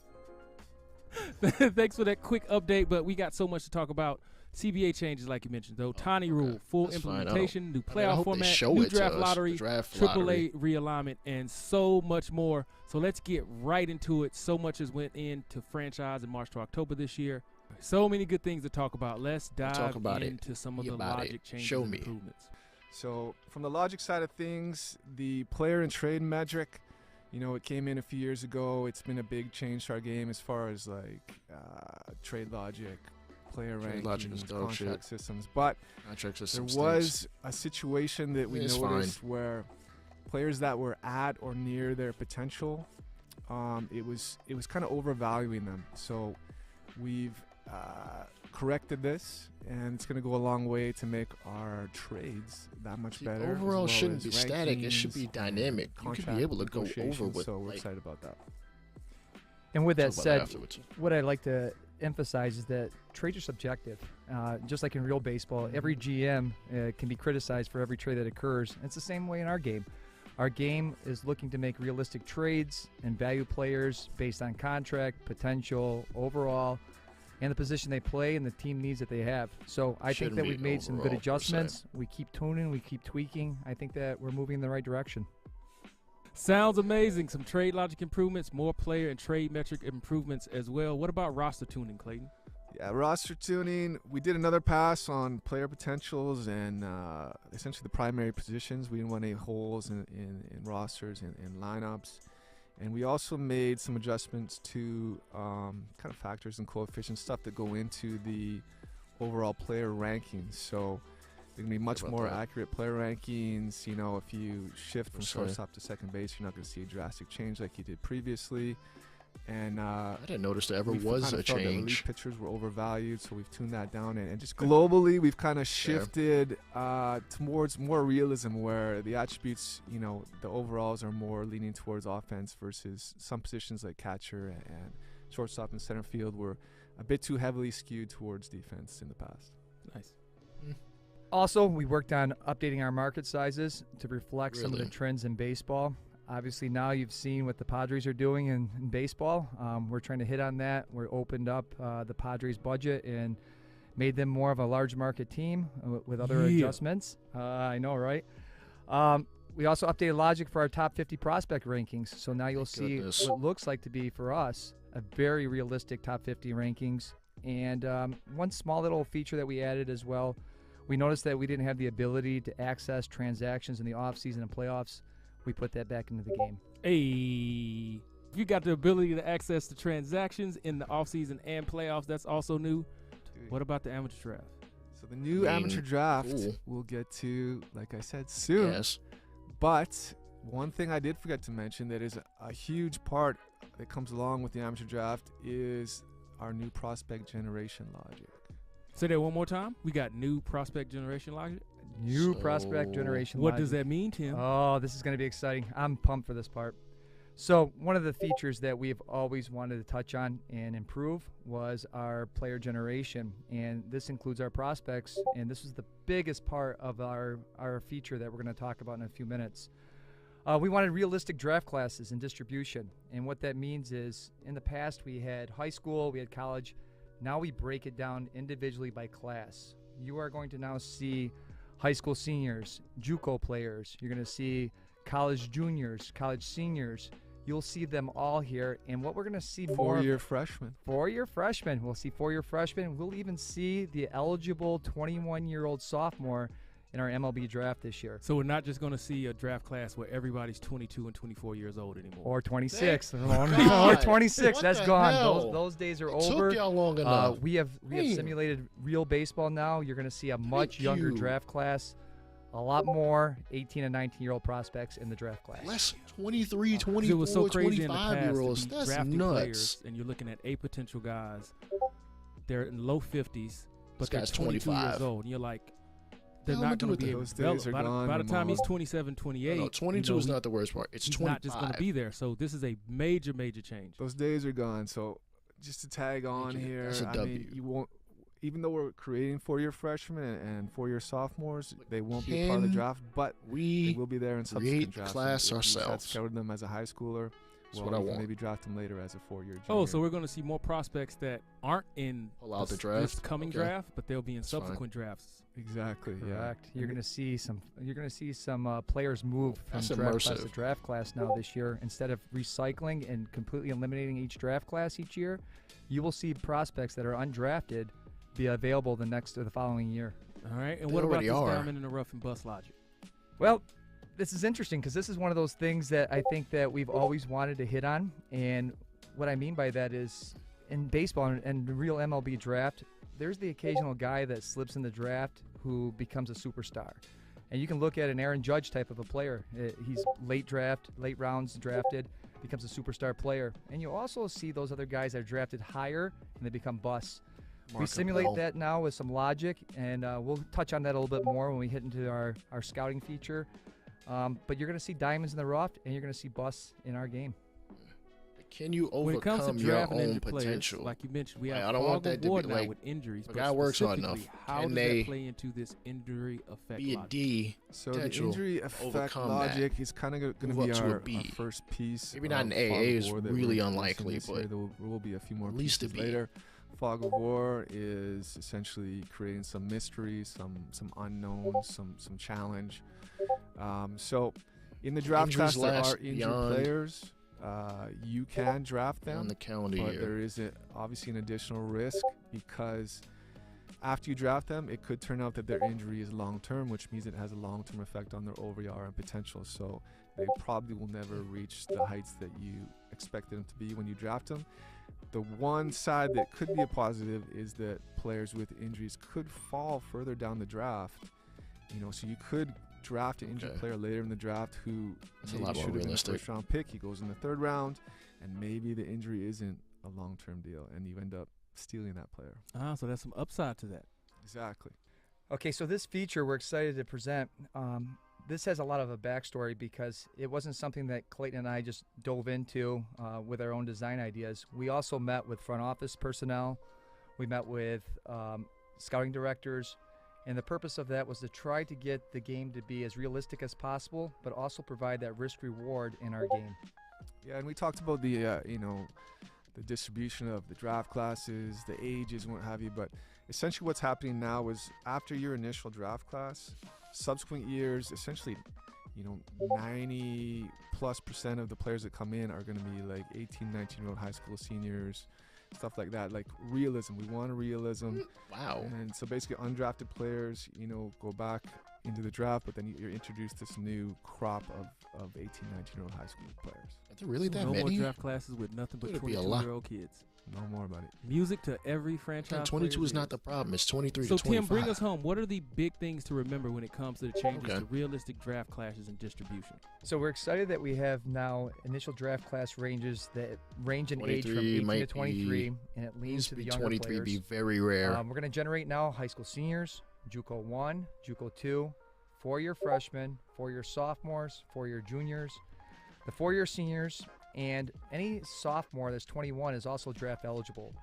Thanks for that quick update, but we got so much to talk about. CBA changes, like you mentioned, the Ohtani rule, full implementation, new playoff format, new draft lottery, AAA realignment, and so much more. So let's get right into it. So much has went into franchise in March to October this year. So many good things to talk about. Let's dive into some of the logic changes and improvements. So from the logic side of things, the player and trade metric, it came in a few years ago. It's been a big change to our game as far as like trade logic, player rankings, contract systems. But there was a situation that we noticed where players that were at or near their potential, it was kind of overvaluing them. So we've corrected this, and it's going to go a long way to make our trades that much better. Overall, shouldn't be static. It should be dynamic. You should be able to go over with. So we're excited about that. And with that said, what I'd like to emphasize is that trades are subjective. Just like in real baseball, every GM can be criticized for every trade that occurs. It's the same way in our game. Our game is looking to make realistic trades and value players based on contract, potential, overall, and the position they play and the team needs that they have. So I think that we've made some good adjustments. We keep tuning, we keep tweaking. I think that we're moving in the right direction. Sounds amazing. Some trade logic improvements, more player and trade metric improvements as well. What about roster tuning, Clayton? Yeah, roster tuning. We did another pass on player potentials and essentially the primary positions. We didn't want any holes in rosters and lineups. And we also made some adjustments to kind of factors and coefficients, stuff that go into the overall player rankings. So they're going to be much more accurate player rankings. If you shift from shortstop to second base, you're not going to see a drastic change like you did previously. And I didn't notice there ever we've was kind a of felt that relief change. pitchers were overvalued, so we've tuned that down. And just globally, we've kind of shifted towards more realism, where the attributes, the overalls are more leaning towards offense versus some positions like catcher and shortstop and center field were a bit too heavily skewed towards defense in the past. Nice. Also, we worked on updating our market sizes to reflect some of the Really? trends in baseball. Obviously, now you've seen what the Padres are doing in baseball. We're trying to hit on that. We opened up the Padres budget and made them more of a large market team with other adjustments. I know, right? We also updated logic for our top 50 prospect rankings. So now you'll see what looks like to be, for us, a very realistic top 50 rankings. And one small little feature that we added as well, we noticed that we didn't have the ability to access transactions in the offseason and playoffs. We put that back into the game. Hey, if you got the ability to access the transactions in the offseason and playoffs, that's also new. Dude. What about the amateur draft? So the new amateur draft we'll get to, like I said, soon. Yes. But one thing I did forget to mention that is a huge part that comes along with the amateur draft is our new prospect generation logic. Say that one more time. We got new prospect generation logic. New prospect generation What logic. does that mean, Tim? Oh, this is going to be exciting. I'm pumped for this part. So one of the features that we've always wanted to touch on and improve was our player generation. And this includes our prospects. And this is the biggest part of our feature that we're going to talk about in a few minutes. We wanted realistic draft classes and distribution. And what that means is, in the past, we had high school, we had college. Now we break it down individually by class. You are going to now see high school seniors, JUCO players. You're going to see college juniors, college seniors. You'll see them all here. And what we're going to see more Four-year freshmen. Four-year freshmen. We'll see four-year freshmen. We'll even see the eligible 21-year-old sophomore in our MLB draft this year. So we're not just going to see a draft class where everybody's 22 and 24 years old anymore. Or 26. Or God. 26. What That's the gone. hell? Those days are It over. took y'all long enough. We have Damn. simulated real baseball now. You're going to see a much younger you. draft class. A lot more 18 and 19-year-old prospects in the draft class. Less 23, It 24, was so crazy in the past 25-year-olds. to be That's drafting nuts. players, and you're looking at 8 potential guys. They're in low 50s, but This they're guy's 22 years 25. old, and you're like, they're Hell, I'ma not do going it to be then. able Those to develop. days are By the gone time he's tomorrow. 27, 28, No, 22 is not the worst part. It's he's 25. not just going to be there. So this is a major, major change. Those days are gone. So just to tag on you. here, That's a I W. mean, you won't. Even though we're creating four-year freshmen and four-year sophomores, they won't be a part of the Can draft, but they We will be there in create subsequent drafts. class If we ourselves. scouted them as a high schooler. That's what I we can want. maybe draft them later as a four-year junior. Oh, so we're going to see more prospects that aren't in Pull out the this draft? coming Okay. draft, but they'll be in That's fine. subsequent drafts. Exactly. Correct. Yeah. You're going to see some. You're going to see some players move from That's draft class to immersive. draft class now this year. Instead of recycling and completely eliminating each draft class each year, you will see prospects that are undrafted be available the following year. All right, and They what about already this are. diamond in the rough and bust logic? Well, this is interesting because this is one of those things that I think that we've always wanted to hit on. And what I mean by that is, in baseball and the real MLB draft, there's the occasional guy that slips in the draft who becomes a superstar. And you can look at an Aaron Judge type of a player. He's late rounds drafted, becomes a superstar player. And you also see those other guys that are drafted higher and they become busts. We simulate that now with some logic, and we'll touch on that a little bit more when we hit into our scouting feature. But you're going to see diamonds in the rough, and you're going to see busts in our game. Can you When it comes to overcome your drafting own injured players, potential? like you mentioned, we Like, have I don't want fog that of to war be now like, with injuries. the but guy works hard specifically, enough. How Can does they that play into this injury effect be a logic? D? So the potential injury effect overcome logic is kind of going to Move be up to a our B. first piece. Maybe not of an AA Fog of is War that really we're introducing unlikely, this year. but There will be a few more at least a pieces B. later. Fog of War is essentially creating some mystery, some unknowns, some challenge. So in the draft Injuries class, there last are injured beyond- players. You can draft them. on the calendar But year. there is obviously an additional risk because after you draft them, it could turn out that their injury is long-term, which means it has a long-term effect on their OVR and potential. So they probably will never reach the heights that you expected them to be when you draft them. The one side that could be a positive is that players with injuries could fall further down the draft. So you could draft an injured Okay. player later in the draft who That's a maybe lot more should have been a realistic. first-round pick. He goes in the third round. and maybe the injury isn't a long-term deal, and you end up stealing that player. So there's some upside to that. Exactly. Okay, so this feature we're excited to present. This has a lot of a backstory because it wasn't something that Clayton and I just dove into with our own design ideas. We also met with front office personnel. We met with scouting directors. And the purpose of that was to try to get the game to be as realistic as possible, but also provide that risk-reward in our game. Yeah, and we talked about the, the distribution of the draft classes, the ages, and what have you. But essentially what's happening now is after your initial draft class, subsequent years, essentially, 90+% of the players that come in are going to be like 18, 19-year-old high school seniors, stuff like that, like realism. We want a realism. Wow. And so basically undrafted players, go back into the draft, but then you're introduced to this new crop of 18, 19-year-old high school players. Are there really that no many? more draft classes with nothing but It'd be a lot. 22-year-old kids. No more about it. Music to every franchise. 22 player's is not ears. the problem. It's 23 So to 25. Tim, bring us home. What are the big things to remember when it comes to the changes Okay. to realistic draft classes and distribution? So we're excited that we have now initial draft class ranges that range in age from 23 18 to might 23, and it leans Used to to the be younger 23 players. be very rare. We're going to generate now high school seniors, JUCO 1, JUCO 2, 4-year freshmen, 4-year sophomores, 4-year juniors, the 4-year seniors, and any sophomore that's 21 is also draft eligible.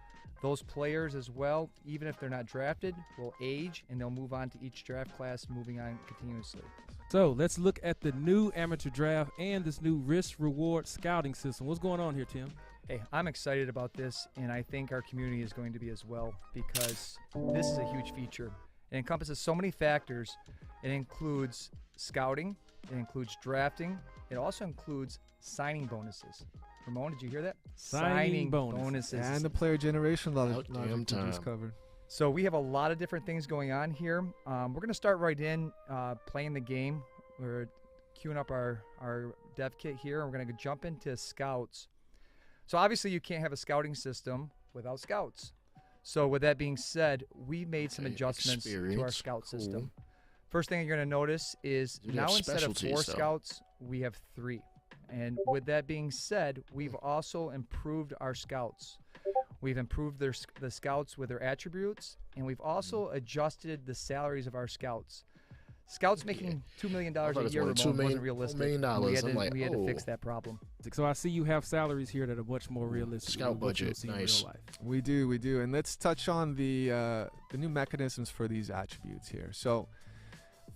Those players as well, even if they're not drafted, will age and they'll move on to each draft class, moving on continuously. So let's look at the new amateur draft and this new risk-reward scouting system. What's going on here, Tim? Hey, I'm excited about this, and I think our community is going to be as well, because this is a huge feature. It encompasses so many factors. It includes scouting, it includes drafting, it also includes signing bonuses. Ramon, did you hear that? Signing bonuses. And the player generation About logic damn we just time. covered. So we have a lot of different things going on here. We're going to start right in playing the game. We're queuing up our dev kit here, and we're going to jump into scouts. So obviously you can't have a scouting system without scouts. So with that being said, we made some Okay, adjustments to our experience. scout Cool. system. First thing you're going to notice is Do they now have instead of 4 specialties, though? scouts, we have 3. And with that being said, we've also improved our scouts. We've improved the scouts with their attributes, and we've also adjusted the salaries of our scouts. Scouts making $2 million I thought a it was year, only Ramon, $2 million- wasn't realistic. $4 million. We had I'm to, like, we had to fix oh. that problem. So I see you have salaries here that are much more realistic. Scout than what you'll budget, see in nice. real life. We do. And let's touch on the new mechanisms for these attributes here. So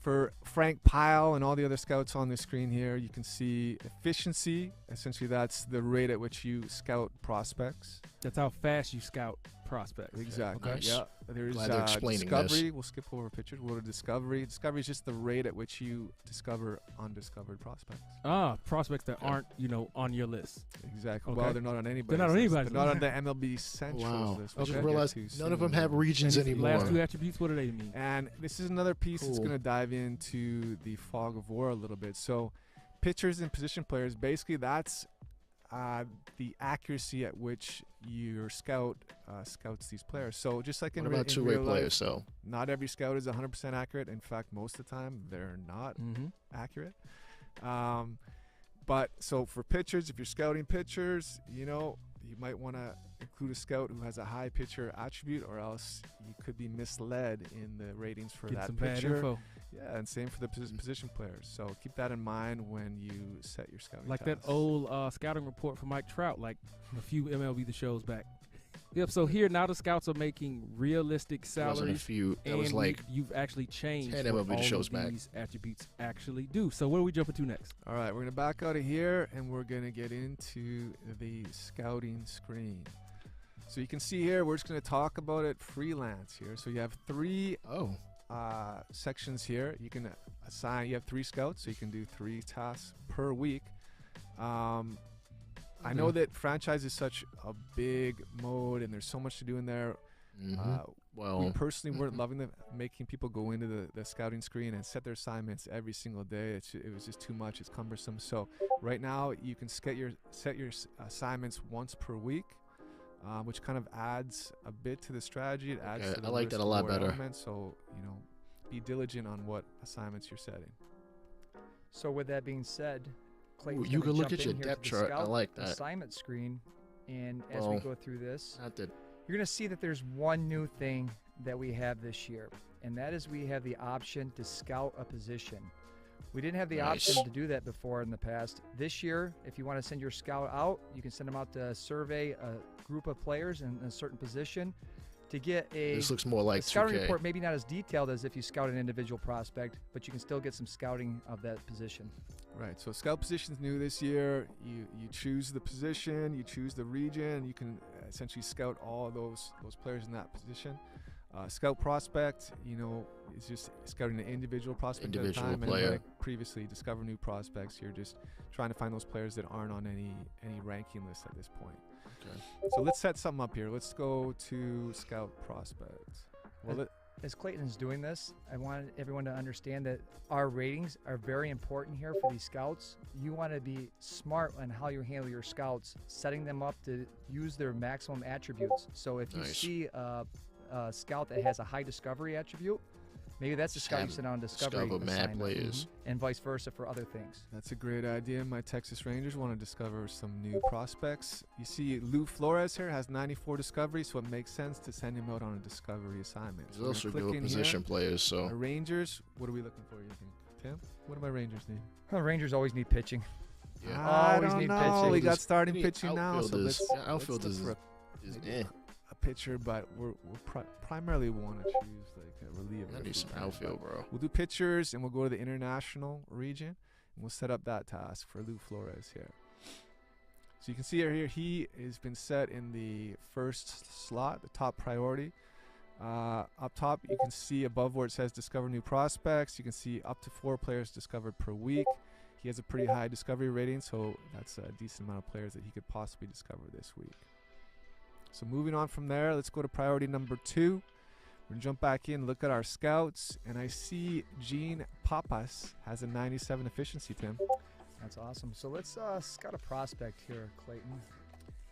for Frank Pyle and all the other scouts on the screen here, you can see efficiency. Essentially, that's the rate at which you scout prospects. That's how fast you scout prospects. Exactly. Nice. Yeah. There's Glad they're explaining discovery. this. We'll skip over pictures. We'll go to discovery. Discovery is just the rate at which you discover undiscovered prospects. Prospects that aren't, on your list. Exactly. Okay. Well, they're not on anybody's not on list. anybody's They're not list. on the MLB Central's Wow. list. I which just we'll get realized to none of them soon. have regions And these anymore. last 2 attributes, what do they mean? And this is another piece that's Cool. going to dive into the fog of war a little bit. So pitchers and position players, basically that's the accuracy at which your scout scouts these players. So just like in, What about in two-way real players, life, though? not every scout is 100% accurate. In fact, most of the time they're not accurate. But so for pitchers, if you're scouting pitchers, you might want to include a scout who has a high pitcher attribute, or else you could be misled in the ratings for Get that some bad pitcher. info. Yeah, and same for the position players. So keep that in mind when you set your scouting Like that tests. old scouting report from Mike Trout, like a few MLB the shows back. Yep. So here now the scouts are making realistic It wasn't a salaries, few. That and was like you've actually changed 10 what MLB the all shows of back. these attributes actually do. So where are we jumping to next? All right, we're going to back out of here, and we're going to get into the scouting screen. So you can see here, we're just going to talk about it freelance here. So you have 3 sections here. You can assign, you have 3 scouts, so you can do 3 tasks per week. I know that franchise is such a big mode, and there's so much to do in there. We personally weren't loving making people go into the scouting screen and set their assignments every single day. It was just too much. It's cumbersome. So right now you can set your assignments once per week, which kind of adds a bit to the strategy. It adds to the I like that a lot risk-reward better. element. So be diligent on what assignments you're setting. So with that being said, Clayton's you gonna can look jump at your in here to depth the chart. I scout like that. assignment screen, and as we Well, go through this, Not that. you're going to see that there's one new thing that we have this year, and that is we have the option to scout a position. We didn't have the Nice. option to do that before in the past. This year, if you want to send your scout out, you can send them out to survey a group of players in a certain position to get This looks more a like scouting 2K. report, maybe not as detailed as if you scout an individual prospect, but you can still get some scouting of that position. Right. So scout position's new this year. You choose the position, you choose the region. You can essentially scout all those players in that position. Scout prospect, is just scouting an individual prospect Individual at a time. player. And like previously, discover new prospects. You're just trying to find those players that aren't on any ranking list at this point. Okay. So let's set something up here. Let's go to scout prospect. Well, As Clayton is doing this, I want everyone to understand that our ratings are very important here for these scouts. You want to be smart on how you handle your scouts, setting them up to use their maximum attributes. So if you Nice. see a scout that has a high discovery attribute, maybe that's the Just scout you have send on discovery discover mad assignment, players. and vice versa for other things. That's a great idea. My Texas Rangers want to discover some new prospects. You see Lou Flores here has 94 discoveries, so it makes sense to send him out on a discovery assignment. There's So we're also gonna click good in position here. players. Our So Rangers, what are we looking for, you think? Tim, what do my Rangers need? Rangers always need pitching. yeah. I Always don't need know. pitching. We got Outfielders- starting we need pitching now, so outfielders. let's, Yeah, let's outfielders look for is maybe eh. a pitcher, but we're primarily want to choose like a reliever. I if need we some can, outfield, but bro. We'll do pitchers, and we'll go to the international region, and we'll set up that task for Lou Flores here. So you can see here he has been set in the first slot, the top priority. Up top, you can see above where it says discover new prospects. You can see up to 4 players discovered per week. He has a pretty high discovery rating, so that's a decent amount of players that he could possibly discover this week. So moving on from there, let's go to priority number 2. We're going to jump back in, look at our scouts, and I see Gene Papas has a 97 efficiency, Tim. That's awesome. So let's scout a prospect here, Clayton.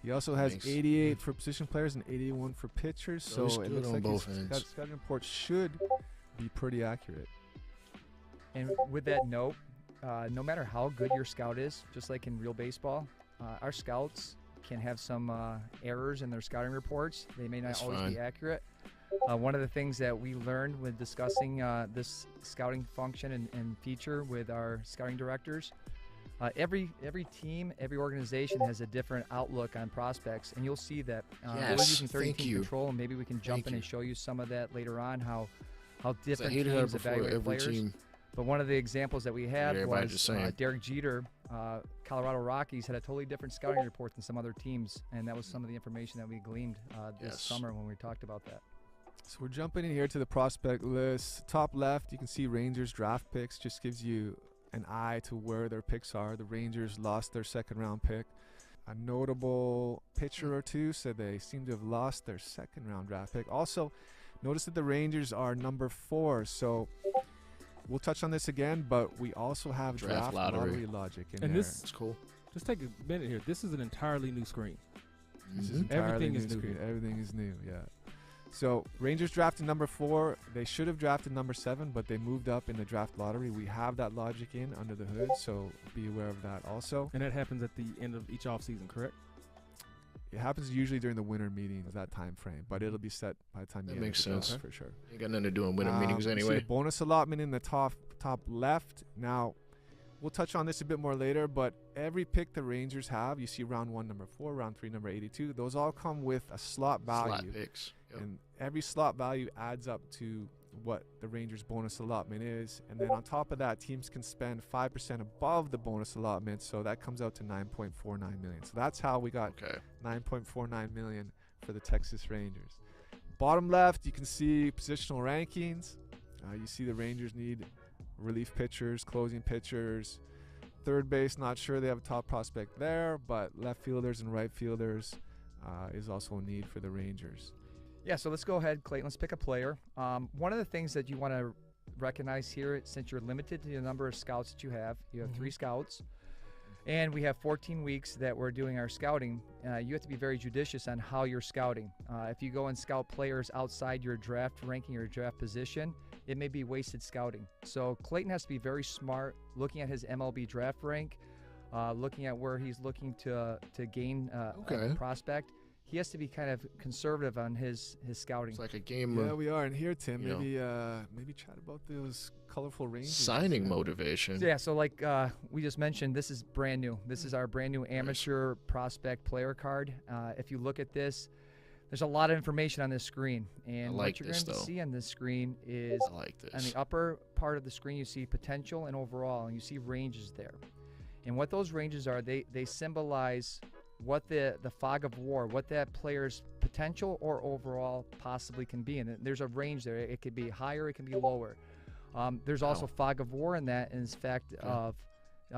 He also has Thanks. 88 for position players and 81 for pitchers, So so he's it good looks on like both his ends. scouting report should be pretty accurate. And with that note, no matter how good your scout is, just like in real baseball, our scouts can have some errors in their scouting reports. They may not That's always fine. be accurate. One of the things that we learned when discussing this scouting function and feature with our scouting directors, every team, every organization has a different outlook on prospects, and you'll see that we're Yes, using 30 thank team you. control, and maybe we can jump Thank in you. and show you some of that later on, how 'Cause I different hated that teams before. evaluate Every players. team. But one of the examples that we had everybody was just saying. Derek Jeter, Colorado Rockies, had a totally different scouting report than some other teams, and that was some of the information that we gleaned this Yes. summer when we talked about that. So we're jumping in here to the prospect list. Top left, you can see Rangers draft picks. Just gives you an eye to where their picks are. The Rangers lost their second round pick. A notable pitcher or two said they seem to have lost their second round draft pick. Also, notice that the Rangers are number 4. So we'll touch on this again, but we also have Draft draft lottery. lottery logic in And there. this- It's cool. Just take a minute here. This is an entirely new screen. This is Mhm. entirely Everything new is new screen. here. Everything is new, yeah. So Rangers drafted number 4. They should have drafted number 7, but they moved up in the draft lottery. We have that logic in under the hood, so be aware of that also. And that happens at the end of each offseason, correct? It happens usually during the winter meetings, that time frame, but it'll be set by the time That you makes enter the sense. draft for sure. Ain't got nothing to do in winter meetings You see anyway. the bonus allotment in the top left. Now, we'll touch on this a bit more later, but every pick the Rangers have, you see round 1, number 4, round 3, number 82, those all come with a slot value. Slot picks. Yep. And every slot value adds up to what the Rangers bonus allotment is. And then on top of that, teams can spend 5% above the bonus allotment. So that comes out to $9.49 million. So that's how we got Okay. $9.49 million for the Texas Rangers. Bottom left, you can see positional rankings. You see the Rangers need relief pitchers, closing pitchers. Third base, not sure they have a top prospect there, but left fielders and right fielders is also a need for the Rangers. Yeah, so let's go ahead, Clayton. Let's pick a player. One of the things that you want to recognize here, since you're limited to the number of scouts that you have 3 scouts, and we have 14 weeks that we're doing our scouting, you have to be very judicious on how you're scouting. If you go and scout players outside your draft ranking or draft position, it may be wasted scouting. So Clayton has to be very smart looking at his MLB draft rank. looking at where he's looking to gain a prospect. He has to be kind of conservative on his scouting. It's like a game. Yeah, we are. And here, Tim, maybe chat about those colorful ranges. Signing motivation. Yeah, so like we just mentioned, this is brand new. This is our brand new amateur prospect player card. If you look at this, there's a lot of information on this screen. And what you're going to see on this screen is on the upper part of the screen, you see potential and overall, and you see ranges there. And what those ranges are, they symbolize what the fog of war, what that player's potential or overall possibly can be. And there's a range there. It could be higher, it can be lower. There's also fog of war in that, in fact of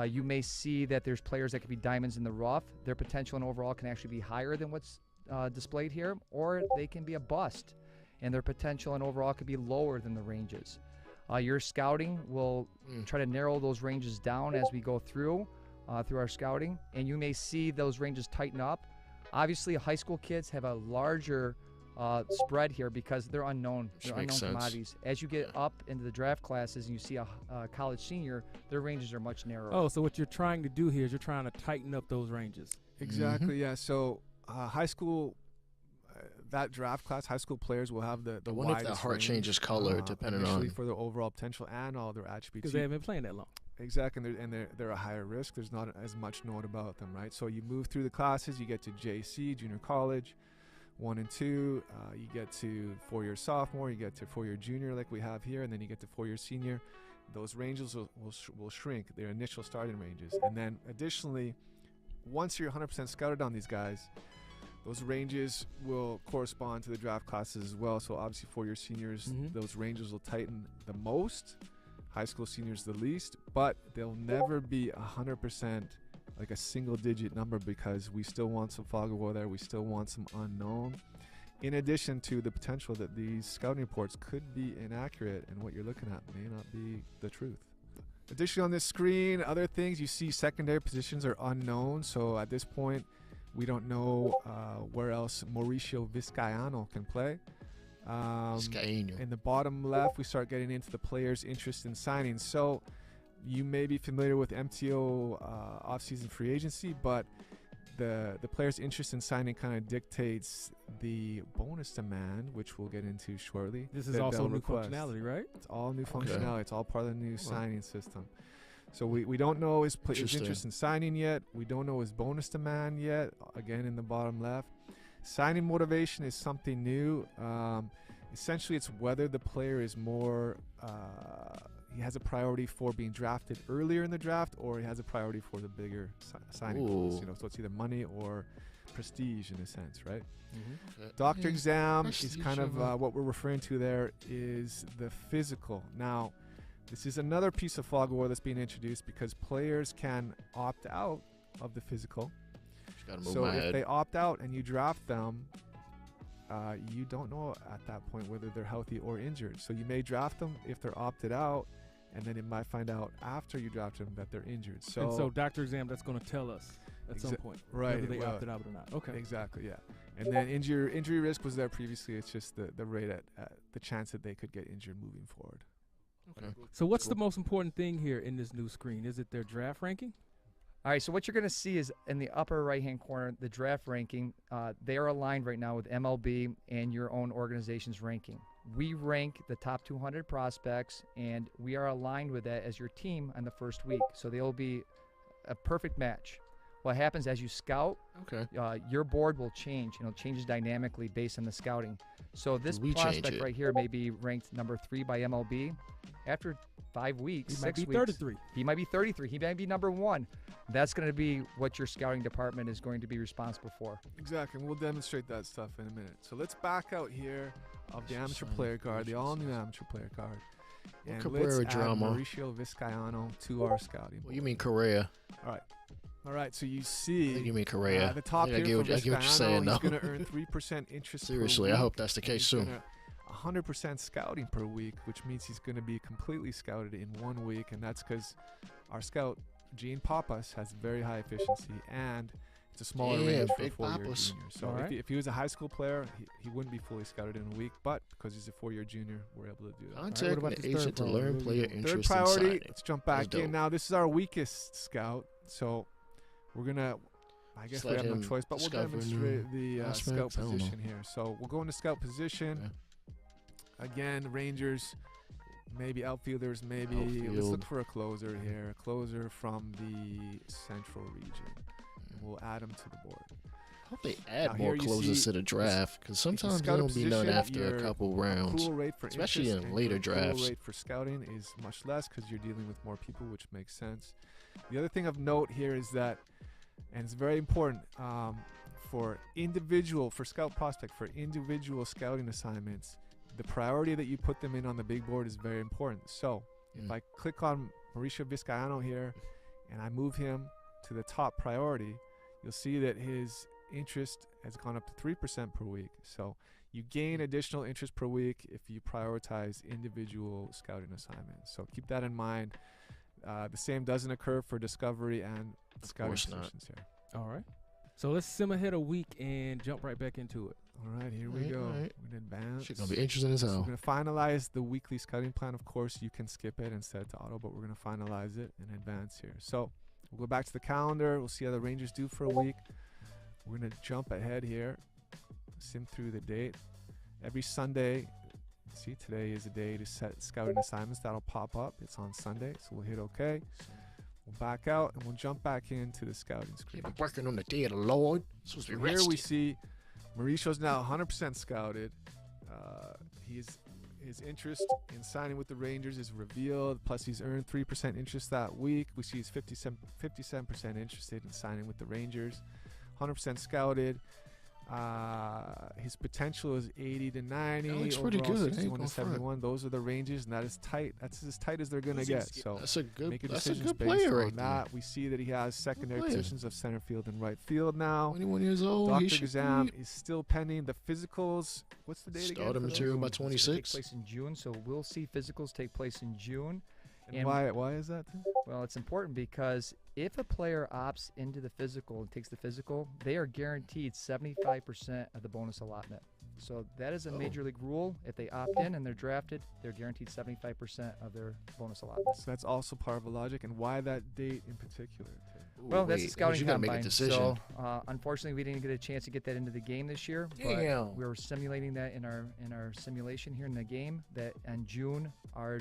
you may see that there's players that could be diamonds in the rough. Their potential and overall can actually be higher than what's displayed here, or they can be a bust, and their potential and overall could be lower than the ranges. Your scouting will try to narrow those ranges down as we go through our scouting, and you may see those ranges tighten up. Obviously, high school kids have a larger spread here because they're unknown. They're unknown commodities. As you get up into the draft classes and you see a college senior, their ranges are much narrower. Oh, so what you're trying to do here is you're trying to tighten up those ranges. Exactly, yeah. So high school, that draft class, high school players will have the I wonder if that heart changes color depending on for their overall potential and all their attributes. Because they haven't been playing that long. Exactly, and they're a higher risk. There's not as much known about them, right? So you move through the classes, you get to JC, junior college, 1 and 2. You get to 4-year sophomore, you get to 4-year junior like we have here, and then you get to 4-year senior. Those ranges will shrink, their initial starting ranges. And then additionally, once you're 100% scouted on these guys, those ranges will correspond to the draft classes as well. So obviously 4-year seniors, those ranges will tighten the most. High school seniors the least, but they'll never be 100% like a single-digit number because we still want some fog of war there. We still want some unknown. In addition to the potential that these scouting reports could be inaccurate and what you're looking at may not be the truth. Additionally, on this screen, other things you see, secondary positions are unknown. So at this point, we don't know where else Mauricio Vizcaino can play. In the bottom left, we start getting into the player's interest in signing. So you may be familiar with MTO offseason free agency, but the player's interest in signing kind of dictates the bonus demand, which we'll get into shortly. This is also new functionality, right? It's all new functionality. It's all part of the new signing system. So we don't know his interest in signing yet. We don't know his bonus demand yet, again in the bottom left. Signing motivation is something new. Essentially, it's whether the player is more, he has a priority for being drafted earlier in the draft, or he has a priority for the bigger signing bonus. So it's either money or prestige in a sense, right? Doctor exam is kind of what we're referring to there is the physical. Now, this is another piece of fog of war that's being introduced because players can opt out of the physical. So if they opt out and you draft them, you don't know at that point whether they're healthy or injured. So you may draft them if they're opted out, and then it might find out after you draft them that they're injured. So doctor exam, that's going to tell us at some point whether they opted out or not. Okay. Exactly, yeah. And then injury risk was there previously. It's just the rate at the chance that they could get injured moving forward. Okay. So what's the most important thing here in this new screen? Is it their draft ranking? All right, so what you're going to see is in the upper right-hand corner, the draft ranking. They are aligned right now with MLB and your own organization's ranking. We rank the top 200 prospects, and we are aligned with that as your team on the first week. So they'll be a perfect match. What happens as you scout, your board will change. It changes dynamically based on the scouting. So this prospect right here may be ranked number 3 by MLB. After 5 weeks, he might be 33. He might be 33. He might be number 1. That's going to be what your scouting department is going to be responsible for. Exactly, and we'll demonstrate that stuff in a minute. So let's back out here of the amateur player card, the all-new amateur player card. And let's add Mauricio Vizcaino to our scouting. Well, you mean Correa. All right, so you see. I think you mean Correa. The top here for Vizcaino, you're saying, he's going to earn 3% interest Seriously, per week. I hope that's the case soon. 100% scouting per week, which means he's going to be completely scouted in 1 week, and that's because our scout, Gene Papas, has very high efficiency, and it's a smaller range for a 4-year junior. So if he was a high school player, he wouldn't be fully scouted in a week, but because he's a 4-year junior, we're able to do that. Contact an agent to learn player interest Third priority, in signing. let's jump back in. Now, this is our weakest scout, so we're gonna. I guess Just we let have no him choice, but we'll discover demonstrate new the scout aspects. I don't know. position here. So we'll go into scout position. Again, Rangers, maybe outfielders, maybe. Let's Outfield. look for a closer here. A closer from the Central region. And we'll add him to the board. I hope they add Now more here you closers see to the draft, because sometimes there scout a don't be none position, after your a couple rounds. Accrual rate for especially interest in and later your accrual drafts. rate for scouting is much less because you're dealing with more people, which makes sense. The other thing of note here is that, and it's very important for scout prospect, for individual scouting assignments, the priority that you put them in on the big board is very important. So if I click on Mauricio Vizcaino here and I move him to the top priority, you'll see that his interest has gone up to 3% per week. So you gain additional interest per week if you prioritize individual scouting assignments. So keep that in mind. The same doesn't occur for discovery and scouting positions here. All right. So let's sim ahead a week and jump right back into it. All right, here we go. We're gonna advance. Shit gonna be interesting as So hell. we're gonna finalize the weekly scouting plan. Of course, you can skip it and set it to auto, but we're gonna finalize it and advance here. So we'll go back to the calendar. We'll see how the Rangers do for a week. We're gonna jump ahead here, sim through the date. Every Sunday, see, today is a day to set scouting assignments. That'll pop up. It's on Sunday, so we'll hit OK. We'll back out and we'll jump back into the scouting screen. I'm working on the day of the Lord. Supposed to be Here we rested. see Mauricio's now 100% scouted. His interest in signing with the Rangers is revealed. Plus, he's earned 3% interest that week. We see he's 57% interested in signing with the Rangers. 100% scouted. His potential is 80 to 90. That looks pretty overall good. 61 to Ain't gonna front. 71. Those are the ranges, and that is tight. That's as tight as they're gonna get. So That's a good. make your That's a decisions good based player on right there. that. We see that he has secondary player. positions of center field and right field now. 21 years old. Doctor He should exam be is still pending. The physicals. What's the date again? starter for those? material by It's gonna take 26. place in June, so we'll see physicals take place in June. And why is that? Tim? Well, it's important because if a player opts into the physical and takes the physical, they are guaranteed 75% of the bonus allotment. So that is a major league rule. If they opt in and they're drafted, they're guaranteed 75% of their bonus allotment. So that's also part of the logic. And why that date in particular? Tim? Well, that's the Wait, scouting you gotta make a combine. decision. So, unfortunately, we didn't get a chance to get that into the game this year. Damn. But we were simulating that in our simulation here in the game. That in June, our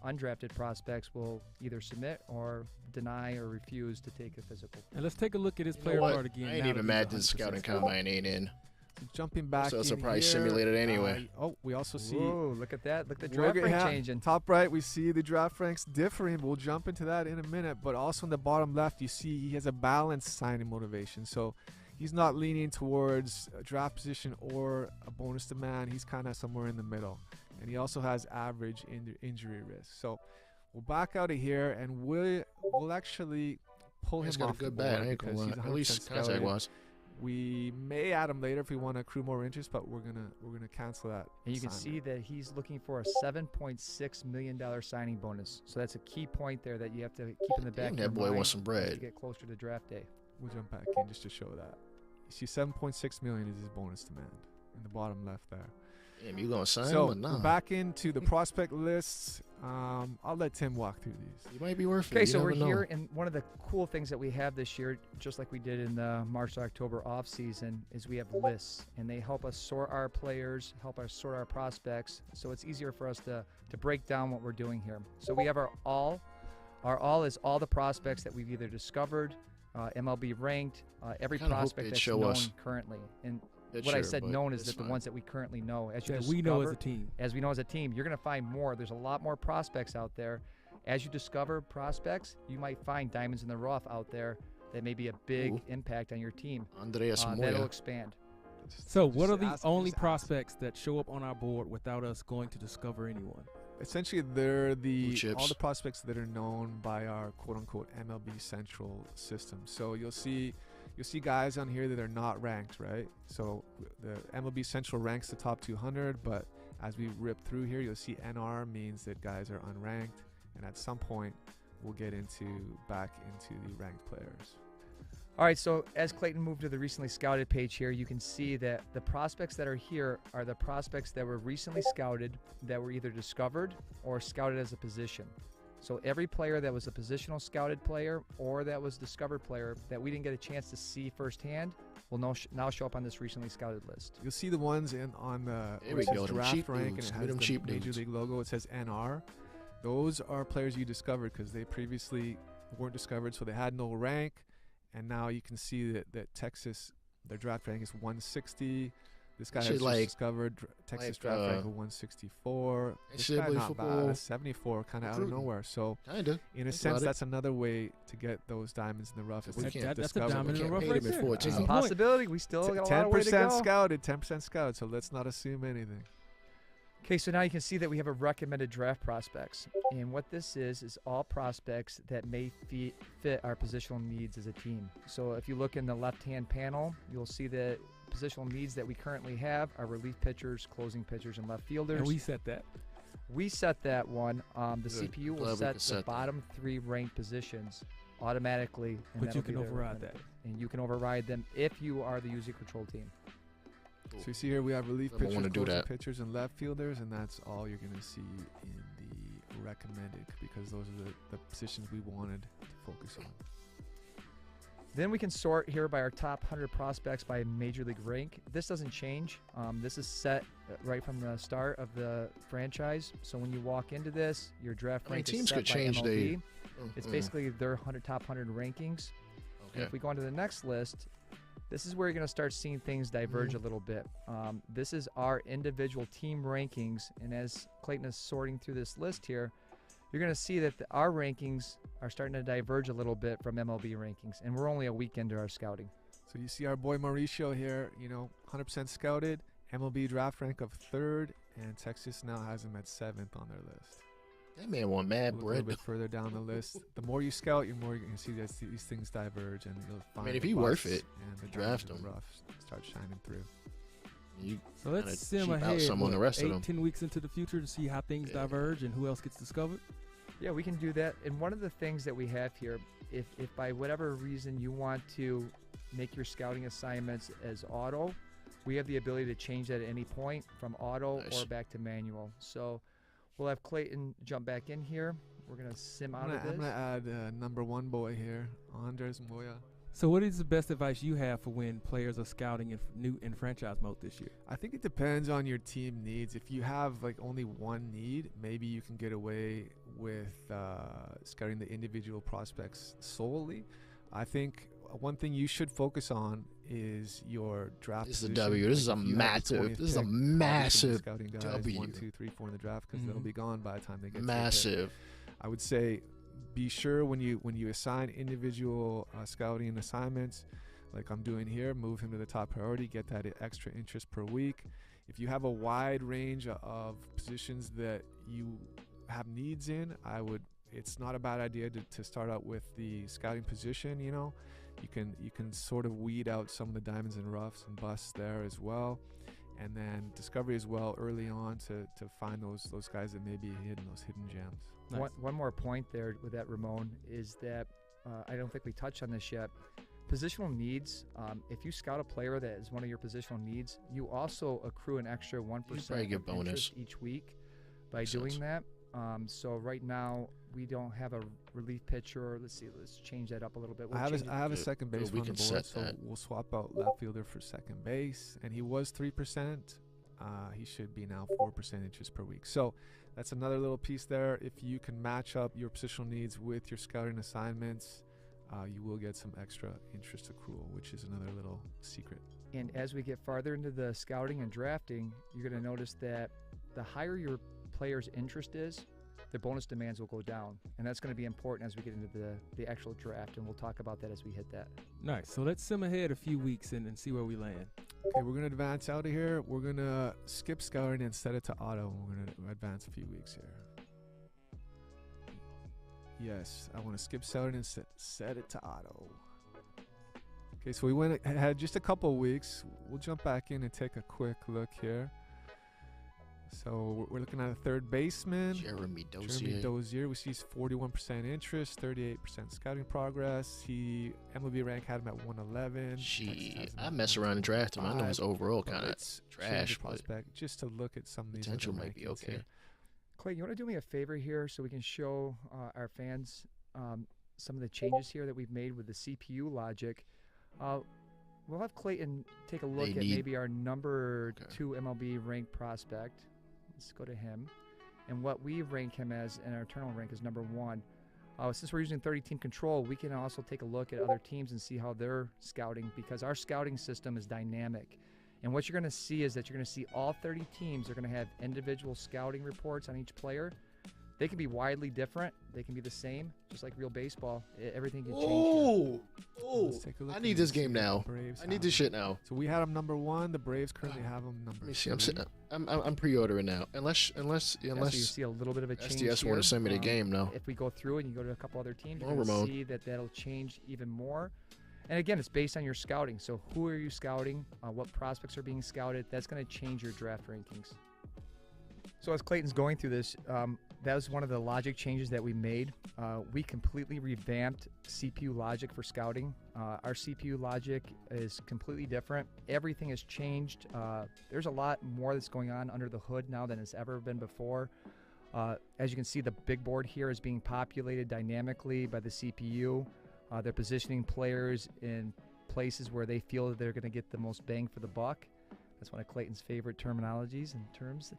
undrafted prospects will either submit or deny or refuse to take a physical. And let's take a look at his You know player what? card again. I ain't now even that mad he's this scouting 100% combine ain't in. So jumping back So it's in probably here, simulated anyway. we also see. Whoa, look at that. Look at the Look draft at rank that. changing. Top right, we see the draft ranks differing. We'll jump into that in a minute. But also in the bottom left, you see he has a balanced signing motivation. So he's not leaning towards a draft position or a bonus demand. He's kind of somewhere in the middle. And he also has average injury risk. So we'll back out of here, and we'll actually pull him He's got a off the good bat. I board ain't gonna because lie. he's At least 100% scouted. contact wise. We may add him later if we want to accrue more interest, but we're gonna cancel that. And you can assignment. see that he's looking for a $7.6 million signing bonus. So that's a key point there that you have to keep in the back Damn, of your that boy mind wants some as bread. you get closer to draft day. We'll jump back in just to show that. You see 7.6 million is his bonus demand in the bottom left there. Damn, you gonna sign So him or we're nah? back into the prospect lists. I'll let Tim walk through these. You might be worth it. Okay, You so we're never know. here, and one of the cool things that we have this year, just like we did in the March to October off season, is we have lists, and they help us sort our players, help us sort our prospects, so it's easier for us to break down what we're doing here. So we have our all. Our all is all the prospects that we've either discovered, MLB ranked, every Kinda hope prospect they'd that's show known us. currently. And That's what I sure, said but known is it's that the fine. ones that we currently know. As you that we know as a discover- team. As we know as a team, you're going to find more. There's a lot more prospects out there. As you discover prospects, you might find diamonds in the rough out there that may be a big Ooh. impact on your team. Andreas That'll Moya. expand. So what are the Just only ask. prospects that show up on our board without us going to discover anyone? Essentially, they're Blue chips. all the prospects that are known by our quote-unquote MLB Central system. So you'll see guys on here that are not ranked, right? So the MLB Central ranks the top 200, but as we rip through here, you'll see NR means that guys are unranked, and at some point, we'll get back into the ranked players. All right, so as Clayton moved to the recently scouted page here, you can see that the prospects that are here are the prospects that were recently scouted that were either discovered or scouted as a position. So every player that was a positional scouted player or that was discovered player that we didn't get a chance to see firsthand will now show up on this recently scouted list. You'll see the ones on the There we go, them draft cheap rank, dudes. and Give me it them has cheap the Major dudes. League logo. It says NR. Those are players you discovered because they previously weren't discovered, so they had no rank. And now you can see that Texas, their draft rank is 160. This guy has just discovered Texas draft rank of 164. This guy not bad, 74, kind of out of nowhere. So in a sense, that's another way to get those diamonds in the rough. That's a diamond in the rough right there. It's a possibility. We still got a lot of way to go. 10% scouted, 10% scouted. So let's not assume anything. Okay, so now you can see that we have a recommended draft prospects. And what this is all prospects that may fit our positional needs as a team. So if you look in the left-hand panel, you'll see that positional needs that we currently have are relief pitchers, closing pitchers, and left fielders. And we set that. We set that one. The CPU will set the that. bottom 3 ranked positions automatically. And But you that'll can be their override recommended. that. And you can override them if you are the user control team. So you see here we have relief Someone wanna pitchers, do closing that. pitchers, and left fielders, and that's all you're going to see in the recommended because those are the positions we wanted to focus on. Then we can sort here by our top 100 prospects by major league rank. This doesn't change. This is set right from the start of the franchise. So when you walk into this, your draft rank teams is set could by change MLB. It's basically their top 100 rankings. Okay. And if we go on to the next list, this is where you're going to start seeing things diverge a little bit. This is our individual team rankings. And as Clayton is sorting through this list here, you're going to see that our rankings are starting to diverge a little bit from MLB rankings. And we're only a week into our scouting. So you see our boy Mauricio here, 100% scouted, MLB draft rank of 3rd, and Texas now has him at 7th on their list. That man want mad Look a bread. little bit further down the list. The more you scout, the more you can see that these things diverge, and you'll find. if the he worth busts it, and the draft diamonds in him. the rough start shining through. You So let's kinda sim cheap out ahead some on the rest of them. 10 weeks into the future to see how things diverge and who else gets discovered. Yeah, we can do that. And one of the things that we have here, if by whatever reason you want to make your scouting assignments as auto, we have the ability to change that at any point from auto Nice. or back to manual. So we'll have Clayton jump back in here. We're going to sim out of I'm this. gonna add number 1 boy here, Andres Moya. So what is the best advice you have for when players are scouting in franchise mode this year? I think it depends on your team needs. If you have only one need, maybe you can get away with scouting the individual prospects solely. I think one thing you should focus on is your draft. This is a position. W. This is a If you have the massive. 20th This is a pick, massive scouting guys W. 1, 2, 3, 4 in the draft because they'll be gone by the time they get to the pick. Massive. I would say be sure when you assign individual scouting assignments, like I'm doing here, move him to the top priority, get that extra interest per week. If you have a wide range of positions that you have needs in, it's not a bad idea to start out with the scouting position. You can sort of weed out some of the diamonds and roughs and busts there as well, and then discovery as well early on to find those guys that may be hidden, those hidden gems. Nice. One more point there with that, Ramon, is that I don't think we touched on this yet. Positional needs, if you scout a player that is one of your positional needs, you also accrue an extra 1% probably get of bonus. interest each week by Makes doing sense. that. So right now we don't have a relief pitcher. Let's change that up a little bit. We'll I change it- have a Good. second Good, base we on the can board, set so that. we'll swap out left fielder for second base, and he was 3%. He should be now 4% interest per week. So that's another little piece there. If you can match up your positional needs with your scouting assignments, you will get some extra interest accrual, which is another little secret. And as we get farther into the scouting and drafting, you're going to notice that the higher your player's interest is, their bonus demands will go down. And that's going to be important as we get into the actual draft, and we'll talk about that as we hit that. Nice. So let's sim ahead a few weeks and see where we land. Okay, we're going to advance out of here. We're going to skip scouting and set it to auto. We're going to advance a few weeks here. Yes, I want to skip scouting and set it to auto. Okay, so we went ahead just a couple of weeks. We'll jump back in and take a quick look here. So we're looking at a third baseman. Jeremy Jeremy Dozier. Dozier. We see 41% interest, 38% scouting progress. MLB rank had him at 111. Shit, I mess around and draft him. I know his overall kind of trash, but prospect. Just to look at some of these potential other might be rankings okay. here. Clay, you want to do me a favor here so we can show our fans some of the changes here that we've made with the CPU logic? We'll have Clayton take a look at maybe our number 2 MLB ranked prospect. Let's go to him. And what we rank him as in our internal rank is number 1. Since we're using 30-team control, we can also take a look at other teams and see how they're scouting, because our scouting system is dynamic. And what you're going to see is that you're going to see all 30 teams are going to have individual scouting reports on each player. They can be widely different. They can be the same, just like real baseball. Everything can change. I need this game now. I need this shit now. So we had him number 1. The Braves currently have him number 3. Let me see. I'm pre-ordering now. Unless so you see a little bit of a change SDS want to send me the game now. If we go through and you go to a couple other teams, you're going to see that that'll change even more. And again, it's based on your scouting. So who are you scouting? What prospects are being scouted? That's going to change your draft rankings. So as Clayton's going through this, that was one of the logic changes that we made. We completely revamped CPU logic for scouting. Our CPU logic is completely different. Everything has changed. There's a lot more that's going on under the hood now than it's ever been before. As you can see, the big board here is being populated dynamically by the CPU. They're positioning players in places where they feel that they're going to get the most bang for the buck. That's one of Clayton's favorite terminologies and terms.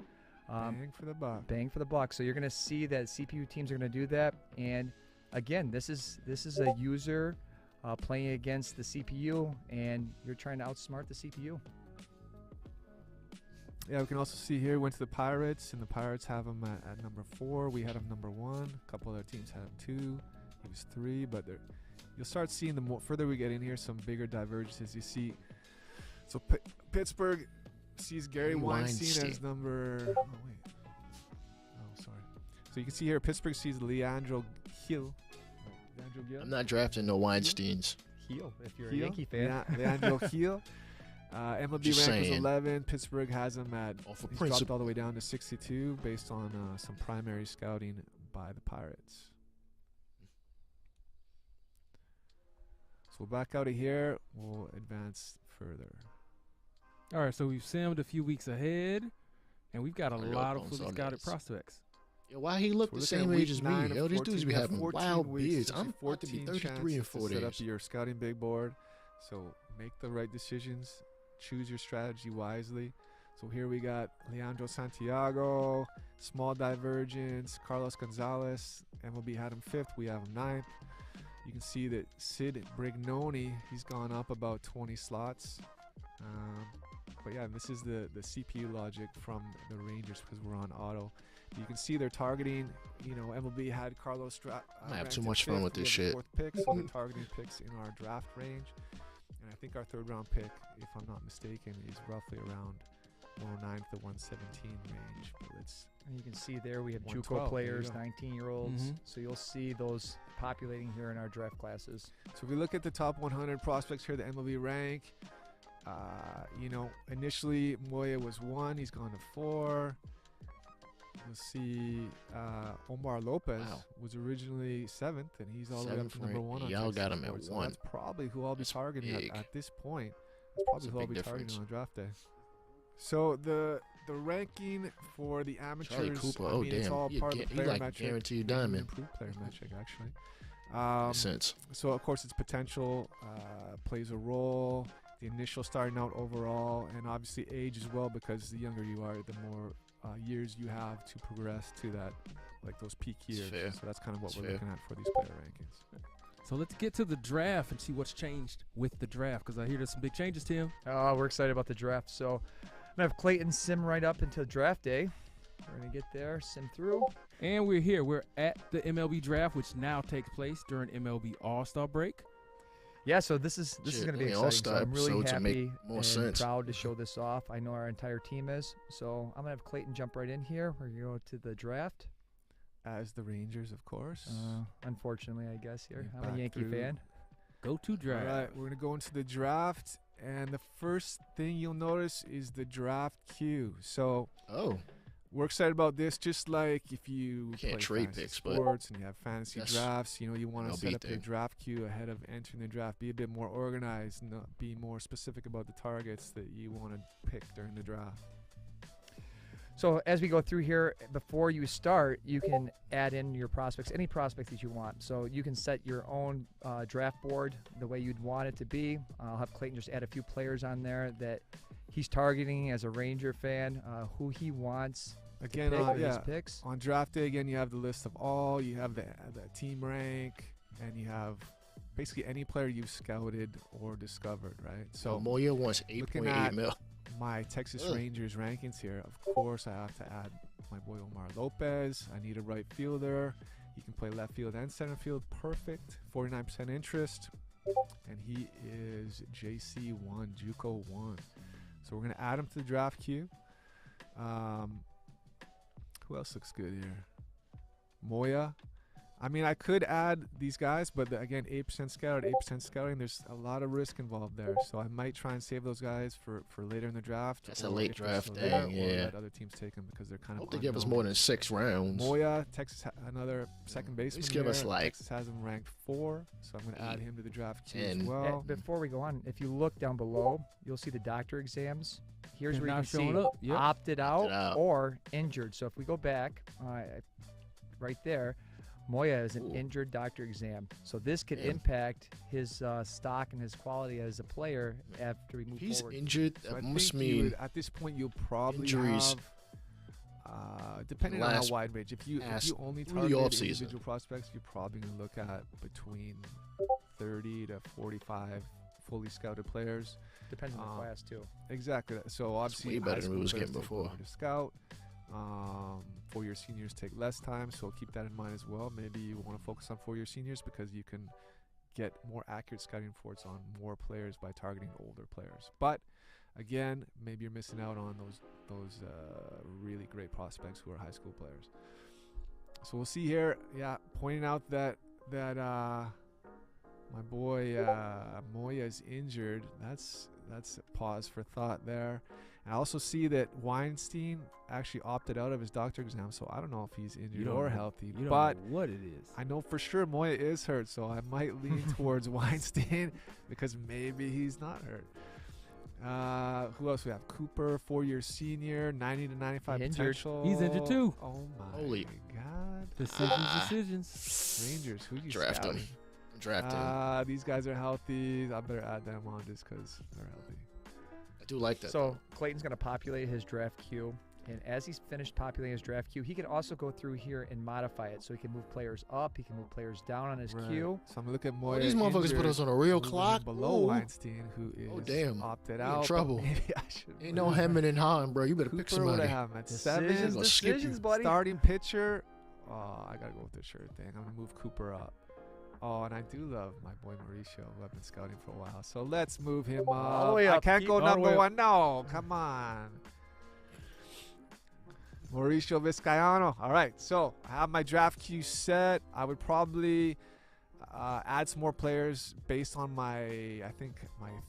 Bang for the buck. Bang for the buck. So you're going to see that CPU teams are going to do that. And again, this is a user playing against the CPU, and you're trying to outsmart the CPU. Yeah, we can also see here, went to the Pirates, and the Pirates have him at number 4. We had him number 1. A couple other teams had him 2. He was 3, but you'll start seeing the more further we get in here, some bigger divergences. You see, so Pittsburgh sees Gary Weinstein as number. Oh wait. Oh, sorry. So you can see here, Pittsburgh sees Leandro Gil. I'm not drafting no Weinsteins. Gil, if you're a Yankee fan. Leandro Gil. MLB rank was 11. Pittsburgh has him at. He's dropped all the way down to 62 based on some primary scouting by the Pirates. So we'll back out of here. We'll advance further. All right, so we've simmed a few weeks ahead, and we've got a lot of fully scouted prospects. Yo, why he look the same age as me? Yo, these dudes be having wild beards. I'm about to be 33 in 4 days. Set up your scouting big board. So make the right decisions. Choose your strategy wisely. So here we got Leandro Santiago, small divergence. Carlos Gonzalez, MLB had him 5th. We have him 9th. You can see that Sid Brignoni, he's gone up about 20 slots. But yeah, this is the CPU logic from the Rangers because we're on auto. You can see they're targeting, MLB had Carlos. I have too much fun with this shit. 4th pick, so they're targeting picks in our draft range. And I think our 3rd round pick, if I'm not mistaken, is roughly around 109 to 117 range. But and you can see there we have JUCO players, 19-year-olds. So you'll see those populating here in our draft classes. So if we look at the top 100 prospects here, the MLB rank, initially Moya was 1. He's gone to 4. Let's see, Omar Lopez was originally 7th, and he's all the way up to number 1. Y'all got him at 1. So that's probably who I'll be targeting at this point. That's probably who I'll be targeting on draft day. So the ranking for the amateurs, Charlie Cooper, it's all part of the player metric. Guaranteed diamond. Improved player metric, actually. Sense. So of course its potential plays a role. The initial starting out overall, and obviously age as well, because the younger you are, the more years you have to progress to that, like those peak years. So that's kind of what we're looking at for these player rankings. So let's get to the draft and see what's changed with the draft, because I hear there's some big changes, Tim. Oh, we're excited about the draft. So I'm going to have Clayton sim right up until draft day. We're going to get there, sim through. And we're here. We're at the MLB draft, which now takes place during MLB All-Star break. Yeah, so this is going to be exciting. So I'm really happy and proud to show this off. I know our entire team is. So I'm going to have Clayton jump right in here. We're going to go to the draft. As the Rangers, of course. Unfortunately, I guess here. I'm a Yankee fan. Go to draft. All right, we're going to go into the draft. And the first thing you'll notice is the draft queue. So we're excited about this, just like if you can't play trade fantasy picks, sports and you have fantasy drafts, you want to set up your draft queue ahead of entering the draft. Be a bit more organized and be more specific about the targets that you want to pick during the draft. So as we go through here, before you start, you can add in your prospects, any prospects that you want. So you can set your own draft board the way you'd want it to be. I'll have Clayton just add a few players on there that he's targeting as a Ranger fan, who he wants Again, to pick his picks. On draft day, again, you have the list of all. You have the team rank, and you have basically any player you've scouted or discovered, right? So Moya wants 8.8 mil. My Texas Rangers rankings here. Of course, I have to add my boy Omar Lopez. I need a right fielder. He can play left field and center field. Perfect. 49% interest. And he is JC1, JUCO 1. So we're going to add him to the draft queue. Who else looks good here? Moya. I mean, I could add these guys, but again, 8% scouted, 8% scouting. There's a lot of risk involved there, so I might try and save those guys for later in the draft. That's a late draft thing, yeah. Let other teams take them because they're kind of. I hope they give us more than 6 rounds. Moya, Texas, another second baseman. Please give us like. Texas has him ranked 4, so I'm going to add him to the draft queue as 10. well. Before we go on, if you look down below, you'll see the doctor exams. Here's They're where you not can see showing up. Yep. opted out or injured. So if we go back, right there, Moya is an injured doctor exam. So this could impact his stock and his quality as a player after we move He's forward. injured. So That I must think mean at this point you'll probably injuries. have, depending on how wide range. If you only target individual prospects, you're probably going to look at between 30 to 45 fully scouted players. Depends on the class too. Exactly. So obviously, way better high than we was school getting players take before. longer to scout. 4-year seniors take less time, so keep that in mind as well. Maybe you want to focus on 4-year seniors because you can get more accurate scouting reports on more players by targeting older players. But again, maybe you're missing out on those really great prospects who are high school players. So we'll see here. Yeah, pointing out that my boy Moya is injured. That's a pause for thought there. And I also see that Weinstein actually opted out of his doctor exam, so I don't know if he's injured or healthy. You don't but know what it is. I know for sure Moya is hurt, so I might lean towards Weinstein because maybe he's not hurt. Who else we have? Cooper, 4-year senior, 90 to 95 potential. He's injured too. Oh my Holy God! Decisions. Rangers, who you draft scouting? him. Draft him. These guys are healthy. I better add them on just because they're healthy. I do like that. So Clayton's going to populate his draft queue. And as he's finished populating his draft queue, he can also go through here and modify it. So he can move players up. He can move players down on his queue. So I'm going to look at Moya. These motherfuckers put us on a real clock. Below Weinstein, who is opted out. In trouble. Maybe I should. Ain't no hemming and hawing, bro. You better pick Cooper, what somebody. I have him at 7. Decisions, buddy. Starting pitcher. Oh, I got to go with the shirt thing. I'm going to move Cooper up. Oh, and I do love my boy Mauricio, who I've been scouting for a while. So let's move him up. All the way up. I can't go number 1. No, come on. Mauricio Vizcaino. All right, so I have my draft queue set. I would probably add some more players based on my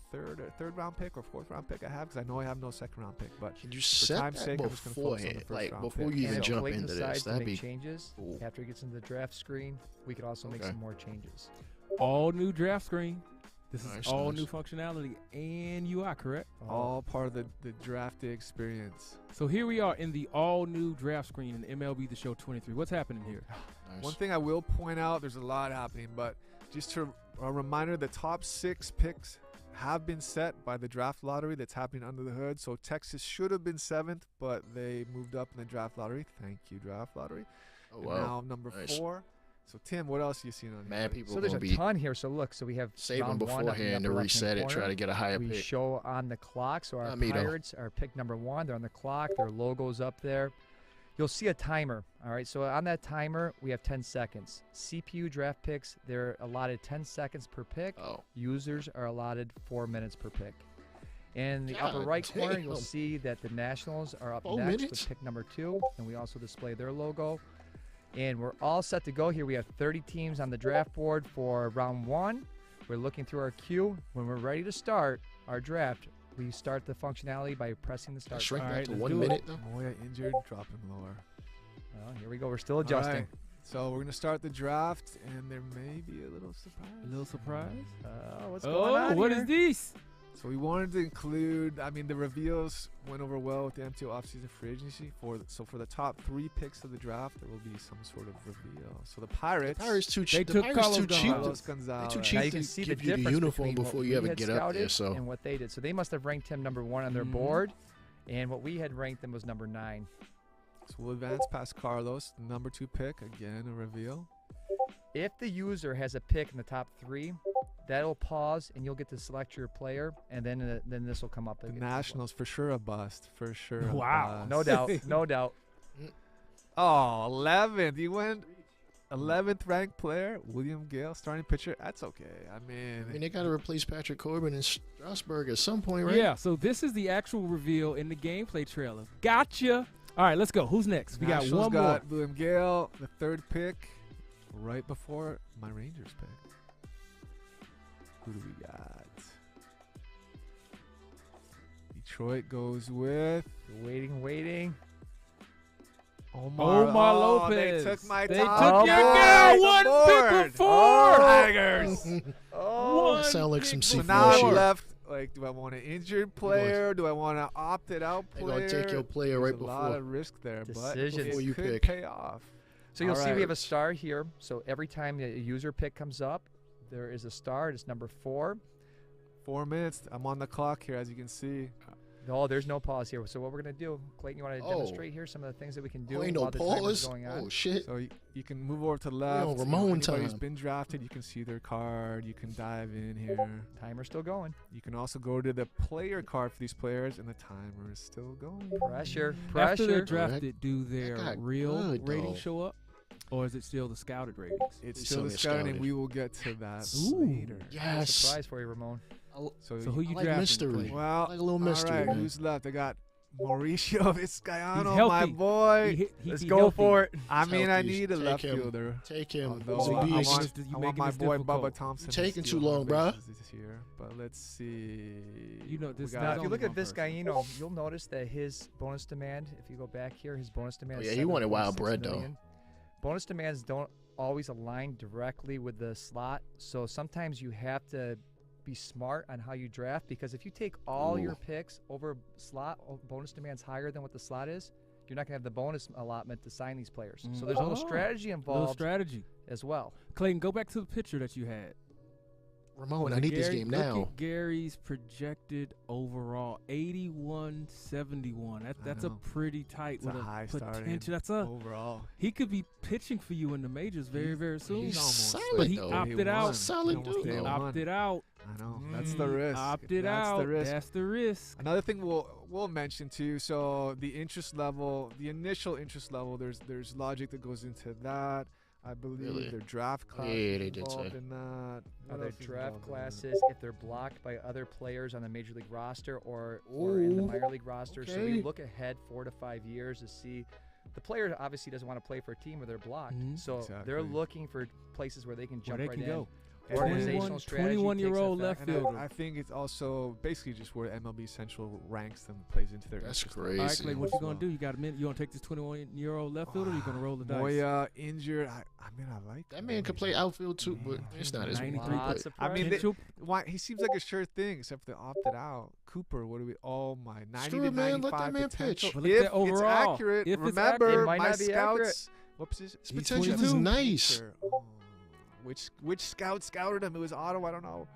third round pick or 4th round pick I have, because I know I have no 2nd round pick. But can you set that beforehand, like before you even jump into this? That'd be changes after he gets into the draft screen. We could also make some more changes. All new draft screen. This is all new functionality and UI, correct? All part of the draft day experience. So here we are in the all new draft screen in MLB the Show 23. What's happening here? Nice. One thing I will point out, there's a lot happening, but just a reminder, the top 6 picks have been set by the draft lottery that's happening under the hood. So Texas should have been 7th, but they moved up in the draft lottery. Thank you, draft lottery. Oh, and wow. now number 4. So Tim, what else are you seeing on here? Man, people So there's gonna a be ton here. So look, so we have saving round 1 beforehand to reset it, try to get a higher we pick. show on the clock. So our Me, though. Pirates are pick number 1. They're on the clock. Their logo's up there. You'll see a timer. All right, so on that timer, we have 10 seconds. CPU draft picks, they're allotted 10 seconds per pick. Users are allotted 4 minutes per pick. In the upper right corner, you'll see that the Nationals are up next with pick number 2, and we also display their logo. And we're all set to go here. We have 30 teams on the draft board for round 1. We're looking through our queue. When we're ready to start our draft, we start the functionality by pressing the start Shrink button. that to 1 minute, though. Moya injured, drop him lower. Well, here we go. We're still adjusting. All right. So we're going to start the draft, and there may be a little surprise. A little surprise? What's going on what here? is this? So we wanted to include, I mean, the reveals went over well with the MTO offseason free agency. For the top 3 picks of the draft, there will be some sort of reveal. So the Pirates too cheap. They The took Pirates too Carlos cheap. Carlos They're Gonzalez. too Now cheap you to can see the give you the difference uniform between before what you we ever had get up there. scouted So and what they did. So they must have ranked him number 1 on their Mhm. board, and what we had ranked him was number 9. So we'll advance past Carlos, the number 2 pick. Again, a reveal. If the user has a pick in the top 3, that'll pause, and you'll get to select your player, and then this will come up. The again as well. Nationals, for sure a bust. For sure a Wow. bust. No doubt, no doubt. Oh, 11th. You went 11th ranked player, William Gale, starting pitcher. That's okay. I mean, they got to replace Patrick Corbin and Strasburg at some point, right? Yeah, so this is the actual reveal in the gameplay trailer. Gotcha. All right, let's go. Who's next? We got Nationals one more. got William Gale, the 3rd pick, right before my Rangers pick. Who do we got? Detroit goes with Waiting. Omar Lopez. They took my They top took your pick girl. on One board. pick before. Tigers. One Sound like some pick So C4 now I'm shit. left. Like, do I want an injured player? Do I want an opted out They're player? gonna take your player right There's a lot before. of risk there, but Decisions. it Before you could pick. pay off. So you'll All see we have a right. star here. So every time a user pick comes up, there is a star. It's number 4. 4 minutes. I'm on the clock here, as you can see. No, there's no pause here. So what we're going to do, Clayton, you want to Oh. demonstrate here some of the things that we can do Oh, ain't no while the timer's pause. going on? Oh shit! So you can move over to the left. on You know, Ramon anybody who's time. been drafted, you can see their card. You can dive in here. Timer's still going. You can also go to the player card for these players, and the timer is still going. Pressure. After they're Pressure. drafted, do their got real good, ratings though. show up? Or is it still the scouted ratings? It's It's still only the scouting, and scouted. we will get to that Ooh. later. Yes. Surprise for you, Ramon. So, So who you I like drafting? mystery. Clay? well, like a little mystery, all right, man. who's left? I got Mauricio He's Vizcaino, healthy. my boy. Let's go for it. I mean, I healthy. need a Take left him. fielder. Take him. Although He's a I beast. want, You I want making my this boy difficult. Bubba Thompson. You're to taking steal too more long, bruh. bases this year, but let's see. You know, We this got- not Now, if you look only at one person. Vizcaino, you'll notice that his bonus demand, if you go back here, his bonus demand Oh, is yeah, he wanted wild 7.6 bread, though. million. Bonus demands don't always align directly with the slot, so sometimes you have to be smart on how you draft, because if you take all your picks over slot, bonus demands higher than what the slot is, you're not going to have the bonus allotment to sign these players. So there's a little Oh. strategy Little involved strategy. as well. Clayton, go back to the picture that you had. Ramon, Was I it need this Gary? game Look now. at Gary's projected overall 81-71. That's a know. pretty tight It's with a a high starting potential. That's a overall. he could be pitching for you in the majors very, very soon. He's almost solid, But he though. opted out. won. Solid He almost dude, day though. one. Opted out. I know. That's the Mm, risk. Opted That's out. the risk. That's the risk. Another thing we'll mention too. So the interest level, the initial interest level, there's logic that goes into that. I believe Really? their draft class Yeah, is they did involved say. in that. What Other else is draft involved in that? classes, if they're blocked by other players on the major league roster or in the Ooh, minor league roster. So okay. we look ahead 4 to 5 years to see. The player obviously doesn't want to play for a team where they're blocked. Mhm. So they're Exactly. looking for places where they can Where jump they right can in. go. And Organizational then- strategy 21-year-old takes left effect. And fielder. I think it's also basically just where MLB Central ranks them, plays into their. That's interest crazy. All right, Crazy. Clay, what you gonna do? You got a minute. You gonna take this 21-year-old left fielder? Or you gonna roll the dice? Moya injured. I mean, I like That man could play outfield too, but it's not his 93 Lots of I mean, pressure. Potential. Why he seems like a sure thing, except for they opted out. Cooper, what do we? Oh my, 90 Screw to it, man. Let 95 that man potential. pitch. But look at If that overall. it's accurate, If it's remember accurate. It might my not be accurate. scouts. Whoops, his His He's potential 22. is nice. pitcher. Oh, which scout scouted him? It was Otto. I don't know.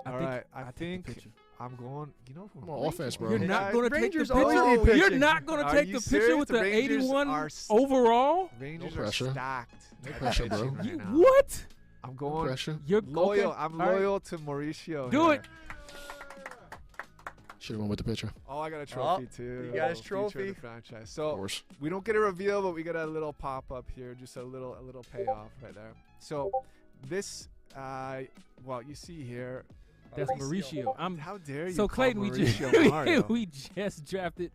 I All think- right, I take the think pitcher. I'm going. You know who? Come on, offense, bro. You're Hey, not guys, gonna take the Rangers picture. always need You're pitching. not gonna Are take you the picture serious? with The the Rangers 81 are overall. Rangers No are pressure. stacked. No at pressure, pitching bro. right You, now. what? I'm No going pressure. You're loyal. okay. I'm All right. loyal to Mauricio. Do here. it. Should have went with the pitcher, Oh, I got a trophy too. he got his Future of trophy. the franchise. of So course. we don't get a reveal, but we get a little pop up here, just a little payoff right there. So this, well, you see here. That's Mauricio. I'm How dare you? so call Clayton. We Mauricio just Mario. we just drafted.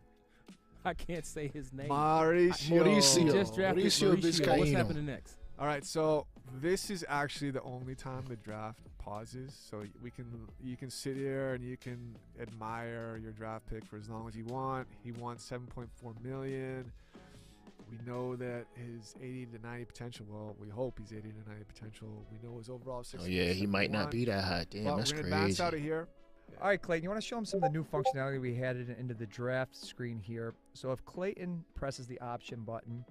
I can't say his name. Mauricio. Mauricio. We just drafted Mauricio Mauricio. What's Vizcaino. happening next? All right, so this is actually the only time the draft pauses. So you can sit here and you can admire your draft pick for as long as you want. He won 7.4 million. We know that his 80 to 90 potential. Well, we hope he's 80 to 90 potential. We know his overall 60. Oh yeah, he might not be that high. Damn, But that's we're gonna advance crazy. out of here. All right, Clayton, you want to show them some of the new functionality we added into the draft screen here. So if Clayton presses the option button,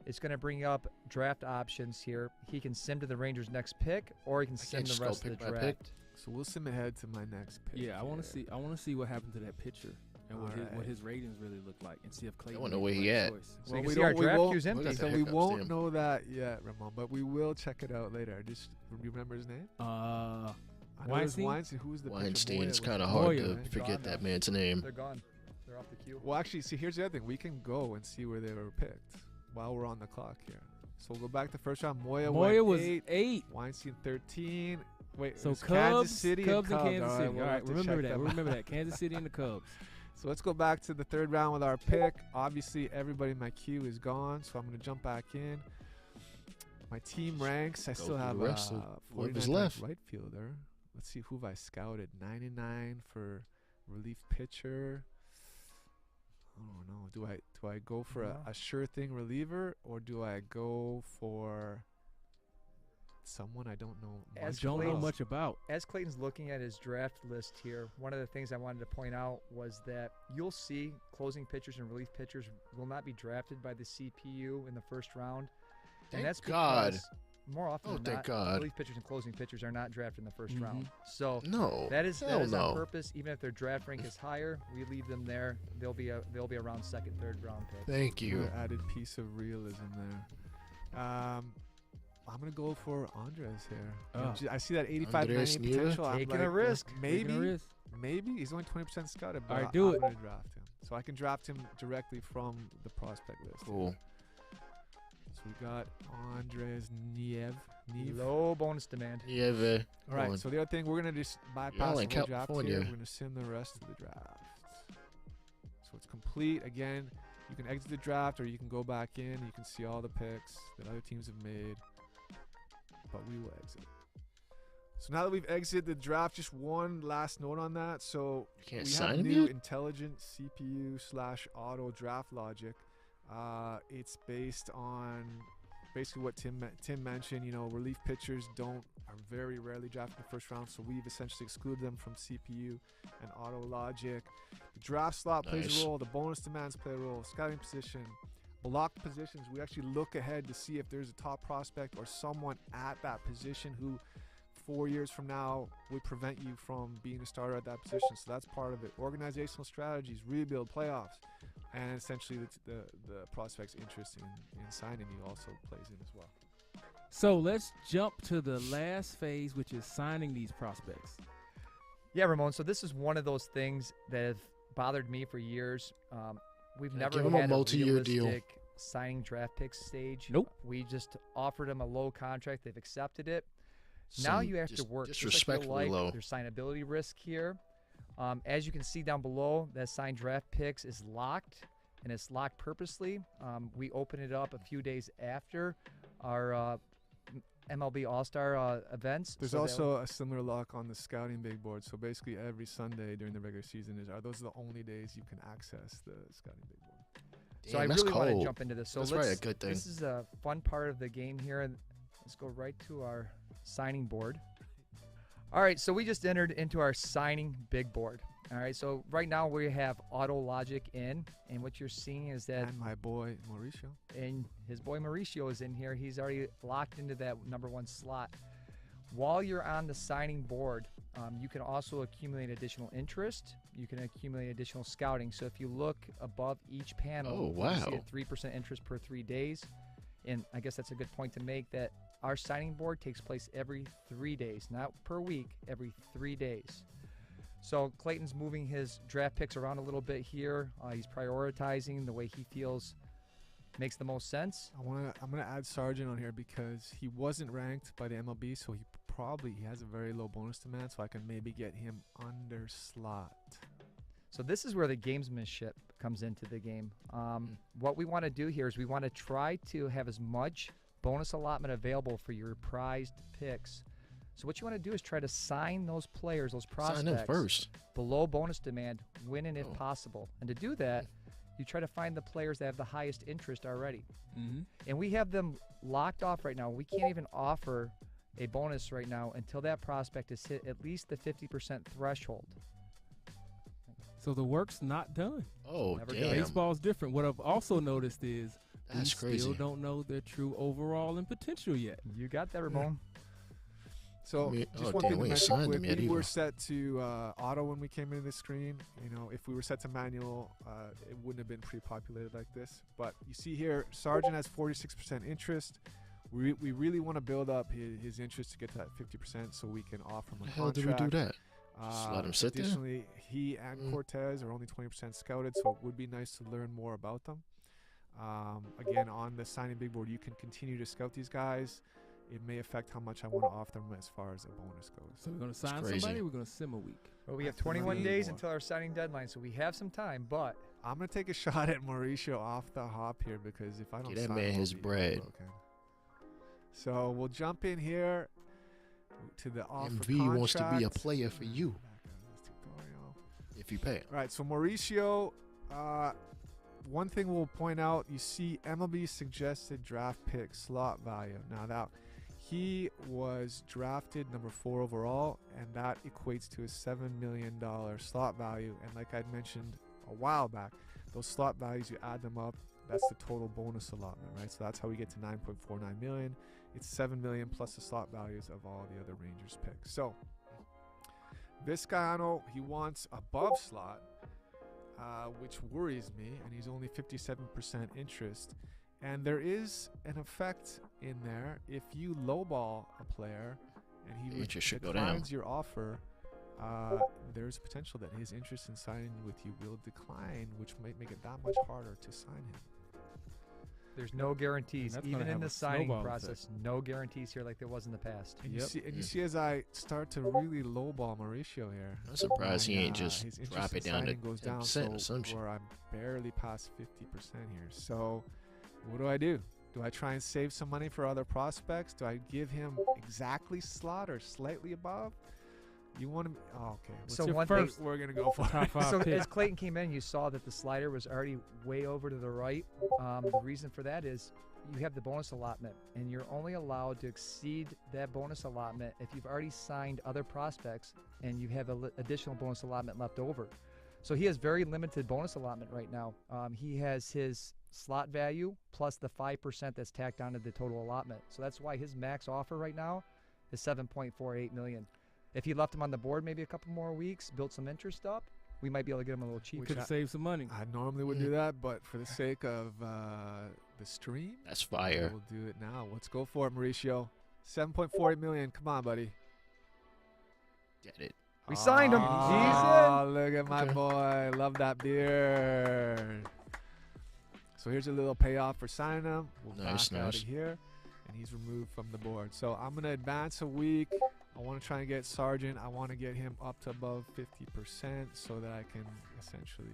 it's going to bring up draft options here. He can sim to the Rangers' next pick, or he can sim the rest of the draft. So we'll sim ahead to my next pick. Yeah, I want to see what happened to that pitcher and what his ratings really look like, and see if Clayton. I want to know where he at. So you can see our draft queue's empty. So we won't know that yet, Ramon, but we will check it out later. Just remember his name? Weinstein. Who's the Weinstein. It's kind of Moya. hard to forget that man's name. They're gone. They're off the queue. Well, actually, see, here's the other thing. We can go and see where they were picked while we're on the clock here. So we'll go back to first round. Moya was 8. Weinstein 13. Wait, so Cubs, Kansas City, and Cubs. Kansas City. We'll All right, remember that. Remember that. Kansas City and the Cubs. So let's go back to the third round with our pick. Obviously, everybody in my queue is gone, so I'm going to jump back in. My team ranks. I still have 49 left. right fielder. Let's see who I scouted. 99 for relief pitcher. I don't know. Do I go for a sure thing reliever, or do I go for someone I don't know much about? As Clayton's looking at his draft list here, one of the things I wanted to point out was that you'll see closing pitchers and relief pitchers will not be drafted by the CPU in the first round. Thank and that's God. Because more often than thank not, God. relief pitchers and closing pitchers are not drafted in the first round. So No. that is Hell no. on purpose. Even if their draft rank is higher, we leave them there. They'll be around second, third round pick. Thank you. Another added piece of realism there. I'm gonna go for Andres here. I see that 85 Andres 90 potential. I'm Taking like, a risk. Maybe he's only 20% scouted, but All right, do I'm it. gonna draft him. So I can draft him directly from the prospect list. Cool. So we got Andres Neve. Low bonus demand. Yeah, All right. So the other thing, we're gonna just bypass the in whole draft California. here. We're gonna sim the rest of the draft. So it's complete. Again, you can exit the draft, or you can go back in. You can see all the picks that other teams have made. But we will exit. So now that we've exited the draft, just one last note on that. So You can't we sign have him new yet? intelligent CPU/auto draft logic. It's based on basically what Tim mentioned. You know, relief pitchers are very rarely drafted in the first round, so we've essentially excluded them from CPU and auto logic. The draft slot plays Nice. a role. The bonus demands play a role. Scouting position. Block positions, we actually look ahead to see if there's a top prospect or someone at that position who 4 years from now would prevent you from being a starter at that position. So that's part of it. Organizational strategies, rebuild, playoffs, and essentially the prospect's interest in signing you also plays in as well. So let's jump to the last phase, which is signing these prospects. Yeah, Ramon. So this is one of those things that have bothered me for years. We've never give 'em a had multi-year deal. realistic signing draft pick stage. Nope. We just offered them a low contract. They've accepted it. Now Some you have to work. disrespectfully low. There's signability risk here. As you can see down below, that signed draft picks is locked, and it's locked purposely. We open it up a few days after our MLB All-Star events. There's also a similar lock on the scouting big board. So basically every Sunday during the regular season those are the only days you can access the scouting big board. So I Damn, that's really want to cold. jump into this. So That's let's, probably a good thing. This is a fun part of the game here, and let's go right to our signing board. All right, so we just entered into our signing big board. All right, so right now we have auto logic in, and what you're seeing is that, And my boy Mauricio. and his boy Mauricio is in here. He's already locked into that #1 slot. While you're on the signing board, you can also accumulate additional interest. You can accumulate additional scouting. So if you look above each panel, Oh, you wow. see a 3% interest per 3 days. And I guess that's a good point to make, that our signing board takes place every 3 days, not per week, every 3 days. So Clayton's moving his draft picks around a little bit here. He's prioritizing the way he feels makes the most sense. I'm gonna add Sargent on here because he wasn't ranked by the MLB, so he has a very low bonus demand, so I can maybe get him under slot. So this is where the gamesmanship comes into the game. What we want to do here is we want to try to have as much bonus allotment available for your prized picks. So what you want to do is try to sign those players, those prospects, Sign them first. below bonus demand, winning if Oh. possible. And to do that, you try to find the players that have the highest interest already. Mm-hmm. And we have them locked off right now. We can't even offer a bonus right now until that prospect has hit at least the 50% threshold. So the work's not done. Oh, Never damn. done. Baseball's different. What I've also noticed is That's we crazy. still don't know their true overall and potential yet. You got that, Ramon. So I mean, just oh, one damn, thing to we ain't mention signed quick, him yet we were either. set to auto when we came into the screen. You know, if we were set to manual, it wouldn't have been pre-populated like this. But you see here, Sargent has 46% interest. We really want to build up his interest to get to that 50% so we can offer him a How the hell did we contract. do that? Just let him sit there? Additionally, he and Cortez are only 20% scouted, so it would be nice to learn more about them. Again, on the signing big board, you can continue to scout these guys. It may affect how much I want to offer them as far as a bonus goes. So we're going to sign crazy. somebody, we're going to sim a week. Well, we have That's 21 really days more. until our signing deadline, so we have some time, but I'm going to take a shot at Mauricio off the hop here because if I don't Get that sign man him, I'll his be bread. broken. So we'll jump in here to the offer MV wants to be a contract. player for you Back out of this tutorial. if you pay him. All right, so Mauricio, one thing we'll point out, you see MLB suggested draft pick slot value. Now he was drafted number 4 overall, and that equates to a $7 million slot value. And like I'd mentioned a while back, those slot values, you add them up, that's the total bonus allotment, right? So that's how we get to 9.49 million. It's 7 million plus the slot values of all the other Rangers picks. So Vizcaino, he wants above slot, which worries me, and he's only 57% interest. And there is an effect in there if you lowball a player and he The interest should go down. declines your offer. There's potential that his interest in signing with you will decline, which might make it that much harder to sign him. there's no guarantees. that's Even gonna in have the a signing snowball process, no guarantees here like there was in the past. And Yep. you see as I start to really lowball Mauricio here. I'm surprised he my, ain't just his interest drop in it down to signing goes down 10% or some shit. where I'm barely past 50% here. So what do? Do I try and save some money for other prospects? Do I give him exactly slot or slightly above? You want to? Oh, okay. What's So your one first thing- we're gonna go for? Top 5 So pick. as Clayton came in, you saw that the slider was already way over to the right. The reason for that is you have the bonus allotment, and you're only allowed to exceed that bonus allotment if you've already signed other prospects and you have an additional bonus allotment left over. So he has very limited bonus allotment right now. He has his slot value plus the 5% that's tacked onto the total allotment. So that's why his max offer right now is $7.48 million. If he left him on the board maybe a couple more weeks, built some interest up, we might be able to get him a little cheaper. Could have saved some money. I normally would do that, but for the sake of the stream, That's fire. we'll do it now. Let's go for it, Mauricio. 7.48 million. Come on, buddy. Get it. We signed him. Oh, look at my Okay. boy. Love that beard. So here's a little payoff for signing him. We'll Nice, back out nice. of here, and he's removed from the board. So I'm going to advance a week. I want to try and get Sargent. I want to get him up to above 50% so that I can essentially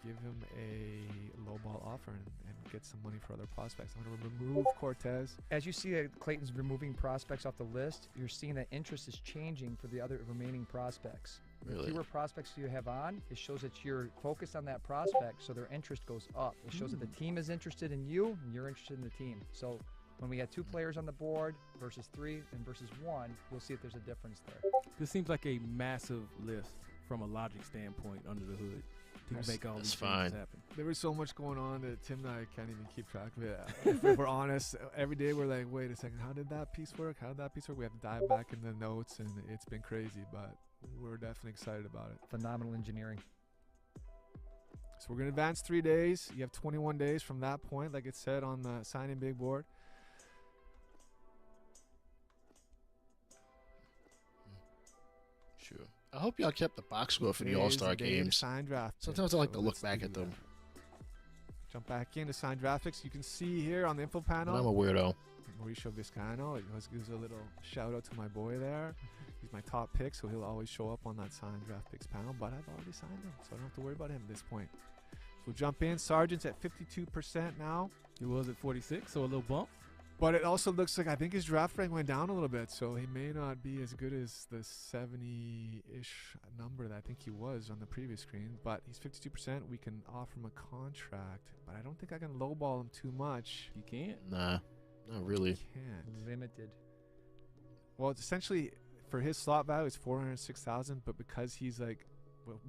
give him a lowball offer and get some money for other prospects. I'm going to remove Cortez. As you see that Clayton's removing prospects off the list, you're seeing that interest is changing for the other remaining prospects. The Really? fewer prospects you have on, it shows that you're focused on that prospect, so their interest goes up. It shows that the team is interested in you, and you're interested in the team. So when we had 2 players on the board versus 3 and versus 1, you'll see if there's a difference there. This seems like a massive lift from a logic standpoint under the hood to That's- make all that's these fine. things happen. There was so much going on that Tim and I can't even keep track of it. If we're honest, every day we're like, wait a second, how did that piece work? How did that piece work? We have to dive back in the notes, and it's been crazy, but we're definitely excited about it. Phenomenal engineering. So we're going to advance 3 days. You have 21 days from that point, like it said on the signing big board. Sure. I hope y'all kept the box score for the Today's All-Star the day to games. sign draft Sometimes picks, I like so to look let's back do at them. that. Jump back into sign draft picks. You can see here on the info But I'm a panel, weirdo. Mauricio Vizcaino. It gives a little shout out to my boy there. He's my top pick, so he'll always show up on that sign draft picks panel. But I've already signed him, so I don't have to worry about him at this point. So we'll jump in. Sargent's at 52% now. It was at 46, so a little bump. But it also looks like I think his draft rank went down a little bit, so he may not be as good as the 70-ish number that I think he was on the previous screen. But he's 52%. We can offer him a contract, but I don't think I can lowball him too much. You can't. Nah, not really. Can't. Limited. well, it's essentially for his slot value is 406,000, but because he's like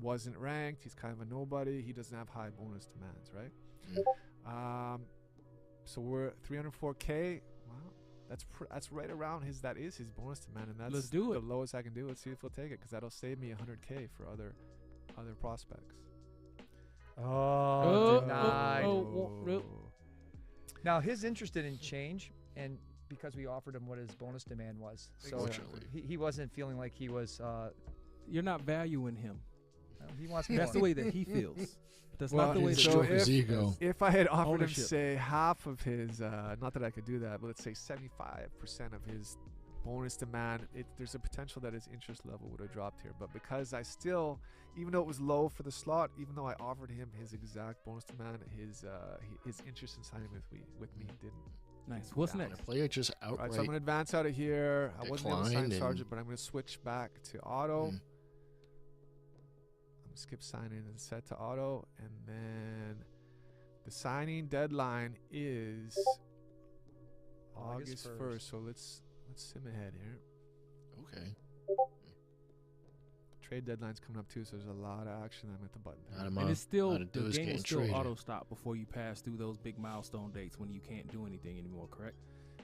wasn't ranked, he's kind of a nobody. He doesn't have high bonus demands, right? So we're 304K. Wow, that's right around his. That is his bonus demand, and that's Let's do the it. lowest I can do. Let's see if he'll take it, because that'll save me 100K for other prospects. Denied. Now he's interested in change, and because we offered him what his bonus demand was, so Unfortunately. he wasn't feeling like he was. You're not valuing him. He wants more. That's the way that he feels. That's Well, not the way that so you his ego. If I had offered Ownership. him, say, half of his, not that I could do that, but let's say 75% of his bonus demand, there's a potential that his interest level would have dropped here. But because I still, even though it was low for the slot, even though I offered him his exact bonus demand, his interest in signing with me didn't. Nice. What's Yeah. next? The player just All right, outright. so I'm going to advance out of here. I wasn't able to sign declined Sargent, and- but I'm going to switch back to auto. Mm. Skip signing and set to auto, and then the signing deadline is August 1st. So let's sim ahead here. Okay. Trade deadline's coming up too, so there's a lot of action. I'm at the button. And it's still, all to the do is game will getting still traded. auto stop before you pass through those big milestone dates when you can't do anything anymore, correct?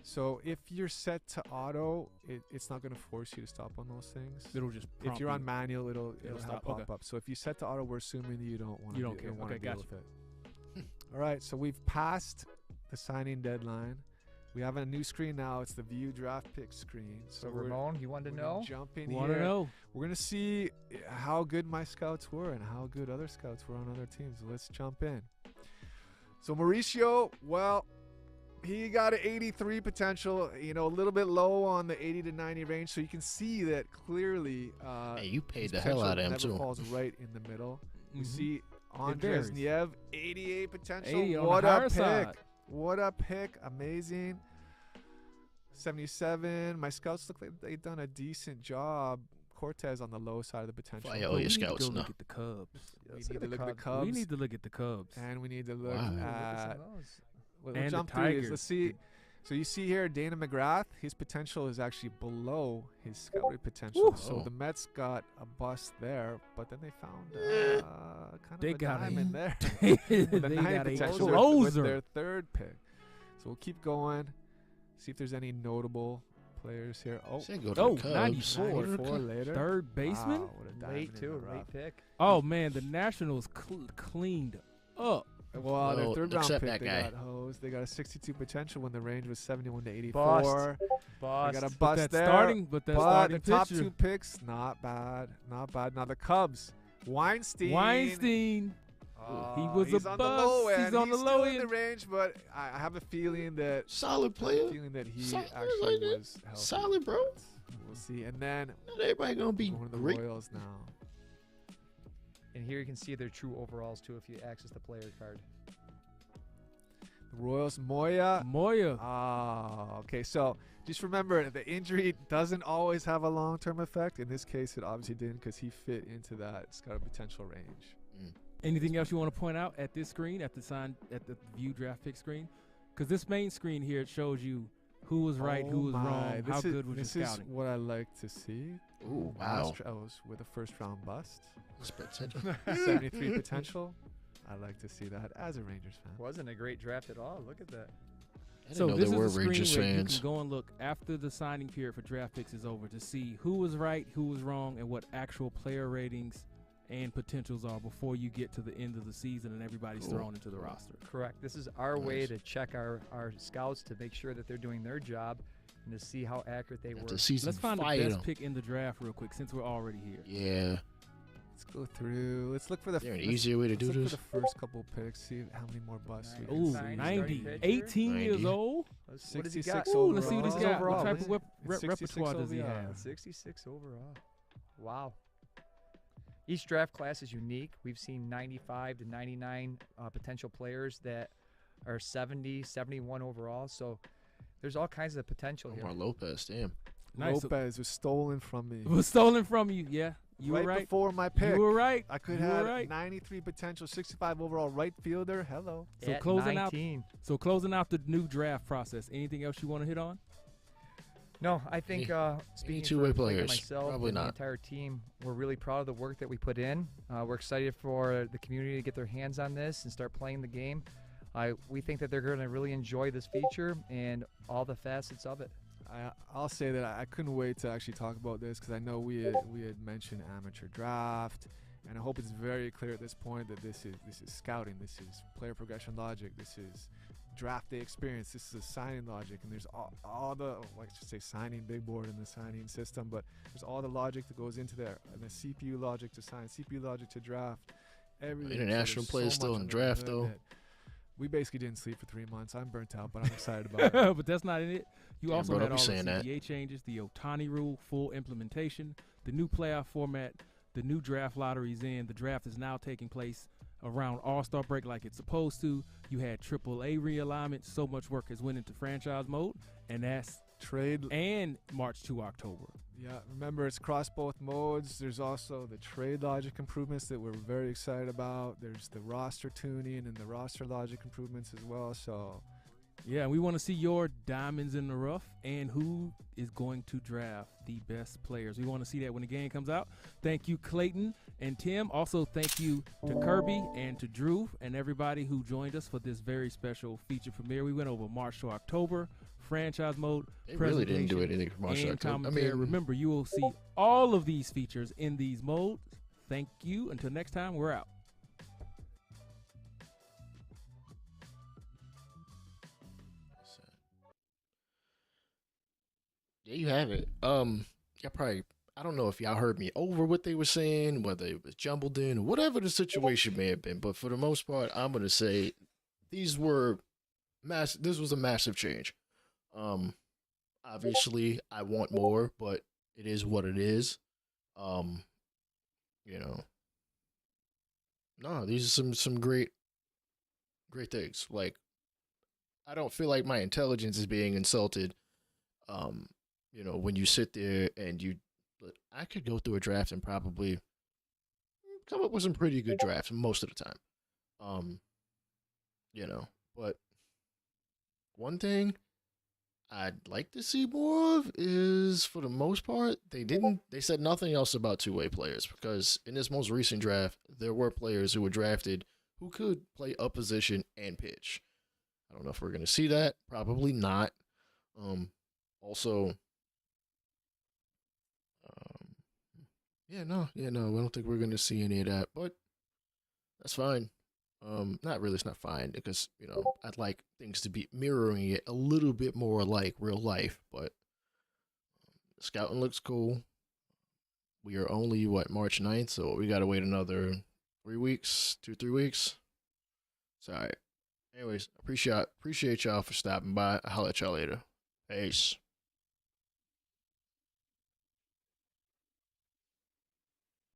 So if you're set to auto, it's not going to force you to stop on those things. It'll just If prompt you're on you. manual, it'll stop, pop okay. up. So if you set to auto, we're assuming that you don't want You to don't care. want to Okay, deal gotcha. with it. All right, so we've passed the signing deadline. We have a new screen now. It's the view draft pick screen. So we're- Ramon, you wanted to we're gonna know? Jump in Want to here. know? We're gonna see how good my scouts were and how good other scouts were on other teams. Let's jump in. So Mauricio, well, he got an 83 potential. A little bit low on the 80 to 90 range. So you can see that clearly. Hey, you paid his the hell out of potential him never too. falls right in the middle. We Mhm. see Andres varies. Niev, 88 potential. 80 on What the a higher pick! side. What a pick! Amazing. 77. My scouts look like they've done a decent job. Cortez on the low side of the potential. Fire But all we your need to scouts go now. look at the Cubs. We need to look at the Cubs. We need to look at the Cubs. And we need to look Wow. at. We'll And the jump through these. Tigers. Let's see. So you see here, Dana McGrath, his potential is actually below his scouted potential. Woo. So Oh. the Mets got a bust there, but then they found kind They of a got a- diamond there. they with the 9 got a potential with closer. their third pick. So we'll keep going. See if there's any notable players here. Oh, Said go to Oh, the Cubs. 94. 94 later. Third baseman? Wow, what a diamond Late in too, the late rough. pick. Oh, man, the Nationals cleaned up. Well, their Well, third round except pick, that they guy. got hosed. They got a 62 potential when the range was 71 to 84. They got a Bust. But bust that there. starting, but that But starting the top pitcher, two picks, not bad. Not bad. Now the Cubs, Weinstein. Weinstein. He was he's a on the low bust. end. He's on the still low in the end. range, but I have a feeling that Solid player. he Solid actually like that. was healthy. Solid, bro. We'll see. And then Not everybody gonna be going to the great. Royals now. And here you can see their true overalls too if you access the player card. The Royals, Moya. Moya. Ah, okay. So just remember, the injury doesn't always have a long-term effect. In this case, it obviously didn't because he fit into that. It's got a potential range. Anything else you want to point out at this screen, at the view draft pick screen? Because this main screen here, it shows you who was right, who was wrong, how good was your This is scouting. what I like to see. Ooh, wow. Astros with a first-round bust. This potential. 73 potential. I like to see that as a Rangers fan. Wasn't a great draft at all. Look at that. I didn't So know this there were is a screen Rangers where you fans. can go and look after the signing period for draft picks is over to see who was right, who was wrong, and what actual player ratings and potentials are before you get to the end of the season and everybody's Cool. thrown into the roster. Correct. This is our way Nice. to check our scouts to make sure that they're doing their job and to see how accurate they were. The season Let's find the fire. best pick in the draft real quick since we're already here. Yeah. Let's go through. Let's look for the. Is there an let's- easier way to do let's look this? for the first couple picks. See how many more busts we can Ooh, see. 90, pitcher. 18 years 90. old. What does he 66 got? Ooh, let's see what he's overall. got. What Overall, type of it's 66 repertoire does he overall. have? 66 overall. Wow. Each draft class is unique. We've seen 95 to 99 potential players that are 70, 71 overall. So there's all kinds of potential here. Omar Lopez, damn. Nice. Lopez was stolen from me. It was stolen from you. Yeah, you right were right. before my pick. You were right. I could You were have right. 93 potential, 65 overall right fielder. Hello. So At closing 19. So closing out the new draft process. Anything else you want to hit on? No, I think speaking two-way for Clayton and players. myself Probably and the not. entire team, we're really proud of the work that we put in. We're excited for the community to get their hands on this and start playing the game. We think that they're going to really enjoy this feature and all the facets of it. I'll say that I couldn't wait to actually talk about this because I know we had mentioned amateur draft, and I hope it's very clear at this point that this is scouting, this is player progression logic, this is draft day experience, this is a signing logic, and there's all the, let's just say signing big board in the signing system, but there's all the logic that goes into there, and the CPU logic to sign, CPU logic to draft, everything. International players still in the draft though. We basically didn't sleep for 3 months. I'm burnt out, but I'm excited about it. But that's not it. You Yeah, also bro, had don't all be the saying CBA changes, the Otani rule, full implementation, the new playoff format, the new draft lotteries in. The draft is now taking place around All-Star break like it's supposed to. You had AAA realignment. So much work has went into franchise mode, and that's Trade and March to October. Yeah, remember it's across both modes. There's also the trade logic improvements that we're very excited about. There's the roster tuning and the roster logic improvements as well. So, yeah, we want to see your diamonds in the rough and who is going to draft the best players. We want to see that when the game comes out. Thank you, Clayton and Tim. Also, thank you to Kirby and to Drew and everybody who joined us for this very special feature premiere. We went over March to October, franchise mode, They really didn't do anything for March to and October. I commentary. mean, Remember, you will see all of these features in these modes. Thank you. Until next time, we're out. there you have it. Y'all probably, I don't know if y'all heard me over what they were saying, whether it was jumbled in or whatever the situation may have been, but for the most part, I'm gonna say these were this was a massive change. Obviously I want more, but it is what it is. You know. No, these are some great things. Like, I don't feel like my intelligence is being insulted. When you sit there and I could go through a draft and probably come up with some pretty good drafts most of the time. But one thing I'd like to see more of is, for the most part, they said nothing else about two-way players, because in this most recent draft, there were players who were drafted who could play up position and pitch. I don't know if we're going to see that. Probably not. Also, we don't think we're going to see any of that, but that's fine. Not really, it's not fine, because, I'd like things to be mirroring it a little bit more like real life, but scouting looks cool. We are only, March 9th, so we got to wait another 3 weeks, 2-3 weeks. It's all right. Anyways, appreciate y'all for stopping by. I'll holler at y'all later. Peace.